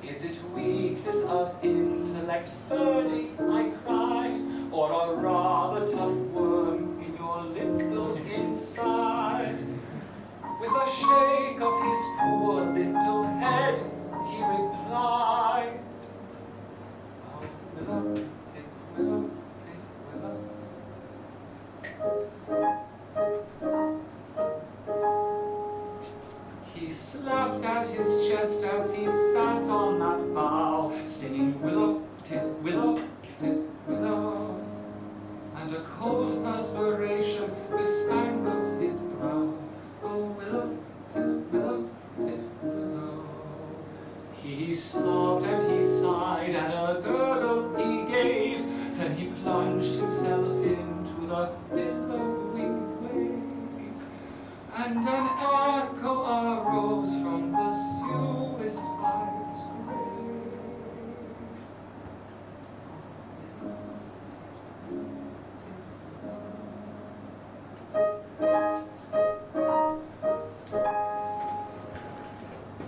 Is it weakness of intellect, birdie, I cried, or a rather tough worm in your little inside? With a shake of his poor little head, he replied, oh, willow, tit, willow, tit, willow. He slapped at his chest as he sat on that bough, singing willow, tit, willow, tit, willow. And a cold perspiration bespangled his brow. Oh, willow, tit, willow, tit, willow. He sobbed and he sighed and a gurgle he gave. Then he plunged himself into the billowing wave. And an echo arose from the suicide's grave.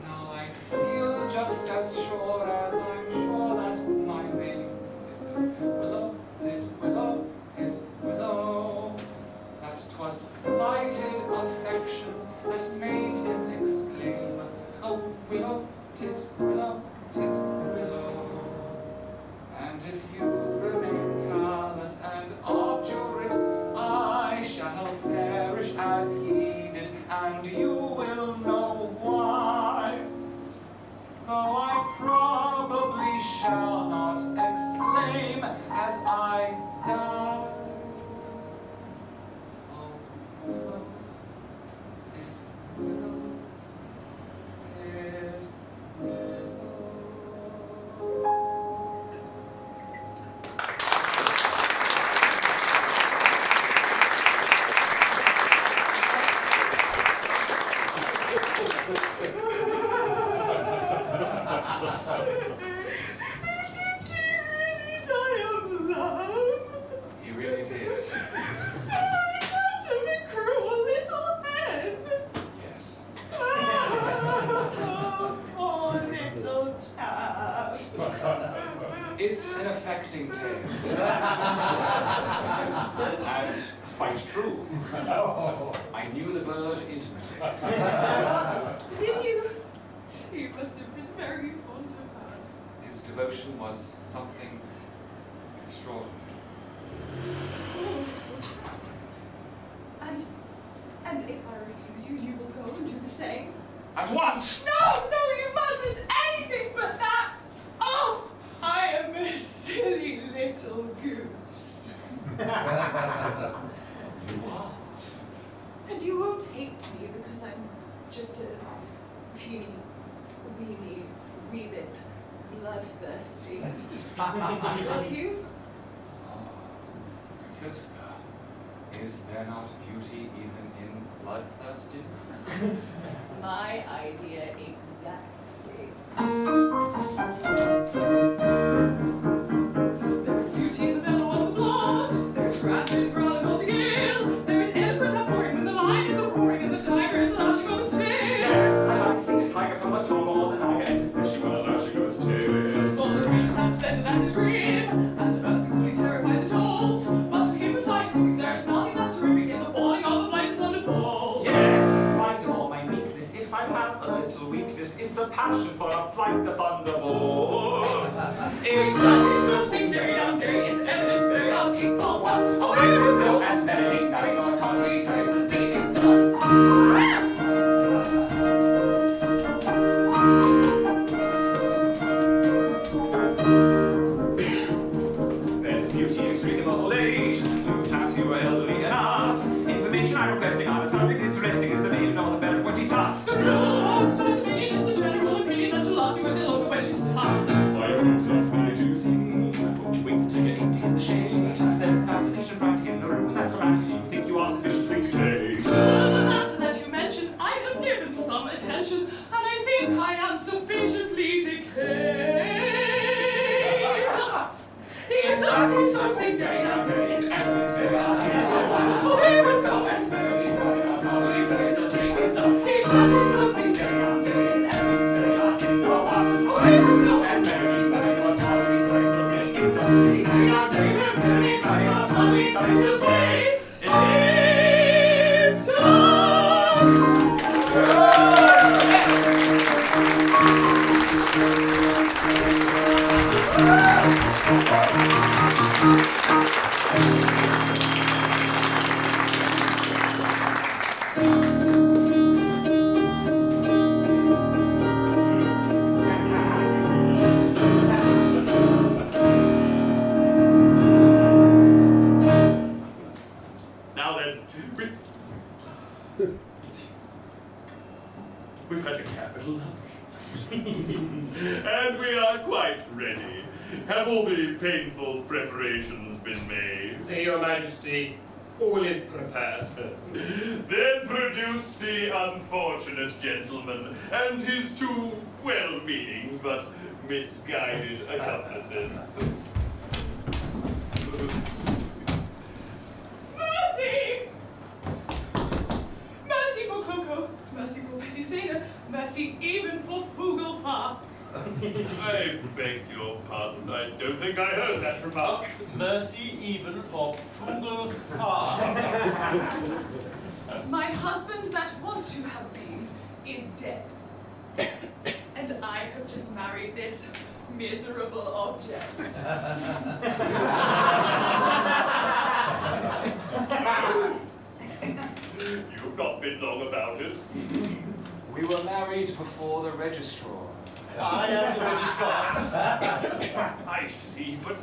Now I feel just as sure as I'm sure that my name is willow, tit, willow, tit, willow. That 'twas blighted affection that made him exclaim, oh, willow, tit, willow, tit, willow. And if you remain callous and obdurate, I shall perish as he did, and you will know why. Though I probably shall not exclaim as I die. Oh, willow, tit, willow, tit, willow. Did he really die of love? He really did. I had to be cruel little hen. Yes. Oh, little chap. It's an affecting tale. And quite true. I knew the bird intimately. Did you? You must have been very fond of her. His devotion was something extraordinary. Oh, little chap. And if I refuse you, you will go and do the same? At once! No, you mustn't! Anything but that! Oh, I am a silly little goose. You are. And you won't hate me because I'm just a teeny, weeny, wee bit bloodthirsty. Will you? Tìrwudu. Is there not beauty even in bloodthirsty? My idea exactly. There's beauty in the bellow of the blast. There's wrath in the growling of the gale. There's eloquent outpouring when the lion is roaring and the tiger is lashing of his tail. Yes, I like to see a tiger from the Congo or the Niger, and especially when a lashing of his tail. For the green sound splendid and his grim, and earth is fully terrified the tolls. But to him who's scientific, there is nothing that's terrific in the falling of the blight thunderbolts. Yes, in spite of all my meekness, if I have a little weakness, it's a passion for a flight of thunderbolts. If that is so sing very down dairy, it's evident very out is all one. Away we go and merrily, marry our tongue, we turn till the day is done. There's beauty in extreme old age. Do fancy you are elderly enough? Information I'm requesting on a subject interesting is the maiden or the better when she's tough. The real sweat opinion is the general opinion that she'll last you until longer when she's tough. I won't love me to think. Won't you wait till you're 80 in the shade? There's fascination found in the room that's romantic. You think you are sufficiently decayed. To the matter that you mentioned, I have given some attention, and I think I am sufficiently decayed. If that is so sing day now day, it's evident very out is all one. We will go and marry our tongue, we turn till day is done. If that is so sing day now day, it's evident very out is all one. We will go and marry our tongue, we turn till day is done. Day now day, we'll marry our tongue, we turn till day is done. Now then, we've had a capital lunch. And we are quite ready. Have all the painful preparations been made? Your Majesty, all is prepared. Then produce the unfortunate gentleman and his two well-meaning but misguided accomplices. Mercy! Mercy for Klók-Cow, mercy for Pættie-Cene, mercy even for Faal. I beg your pardon, I don't think I heard that remark. Mercy even for Faal. My husband that was to have been is dead. And I have just married this miserable object. You've not been long about it. We were married before the registrar. I am the registrar. I see, but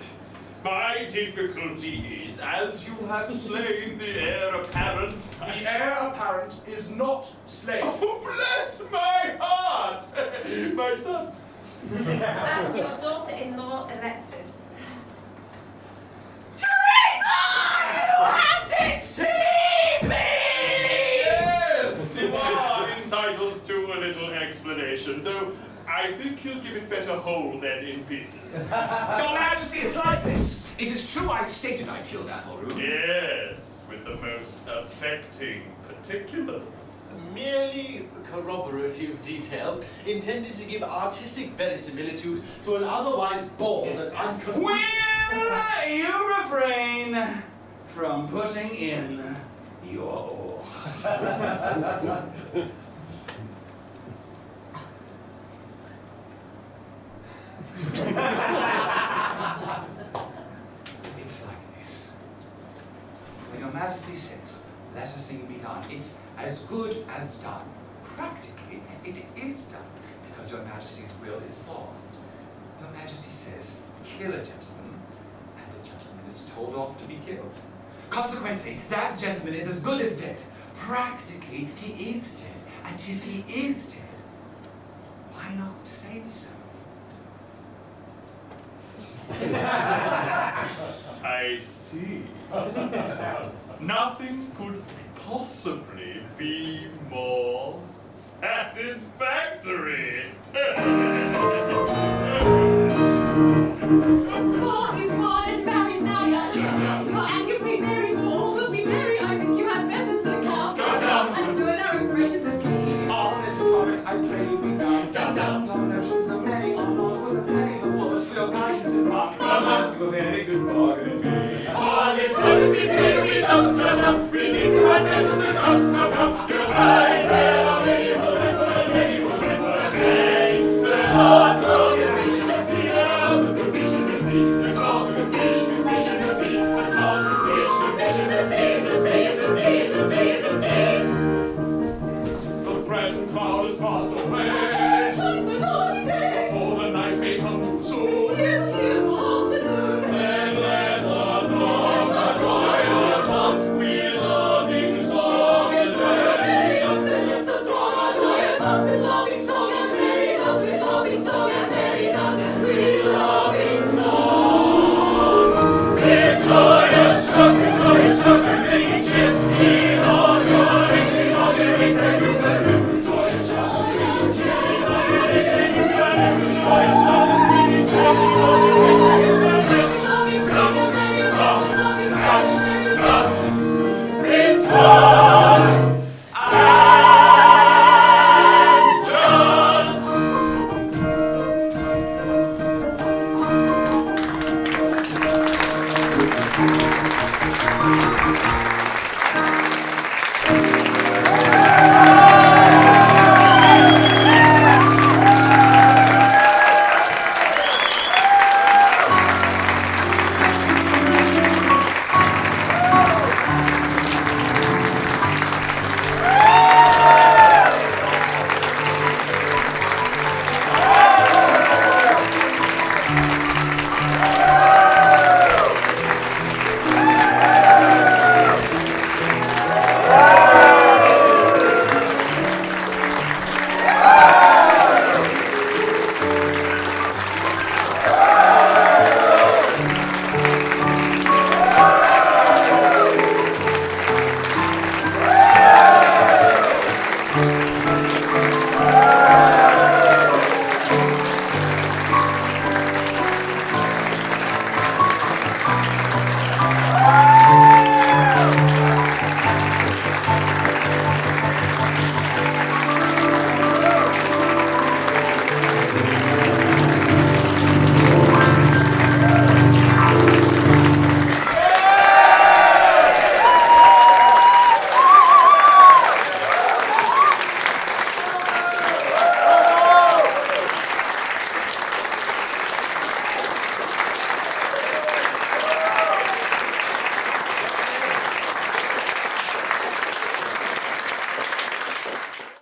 my difficulty is, as you have slain the heir apparent. The heir apparent is not slain. Oh, bless my heart! My son. And your daughter-in-law elected. Traitor! You have deceived me! Yes, you are entitled to a little explanation, though I think you'll give it better whole than in pieces. Your Majesty, it's like this. It is true I stated I killed Æthel-Rún. Yes, with the most affecting particulars. Merely corroborative detail intended to give artistic verisimilitude to an otherwise bald and unconvincing. Will you refrain from putting in your oars? It's like this. When Your Majesty says, let a thing be done, it's as good as done. Practically, it is done, because Your Majesty's will is law. Your Majesty says, kill a gentleman, and a gentleman is told off to be killed. Consequently, that gentleman is as good as dead. Practically, he is dead, and if he is dead, why not say so? I see. Nothing could possibly be more satisfactory. For his marriage now, your anger be merry, for all will be merry. I think you had better sit down and join our expressions of glee. All this sonnet I play without down. Your notions so many are not with a penny. The words for your guidance is marked. You a very good bargain in me. All this sonnet we play without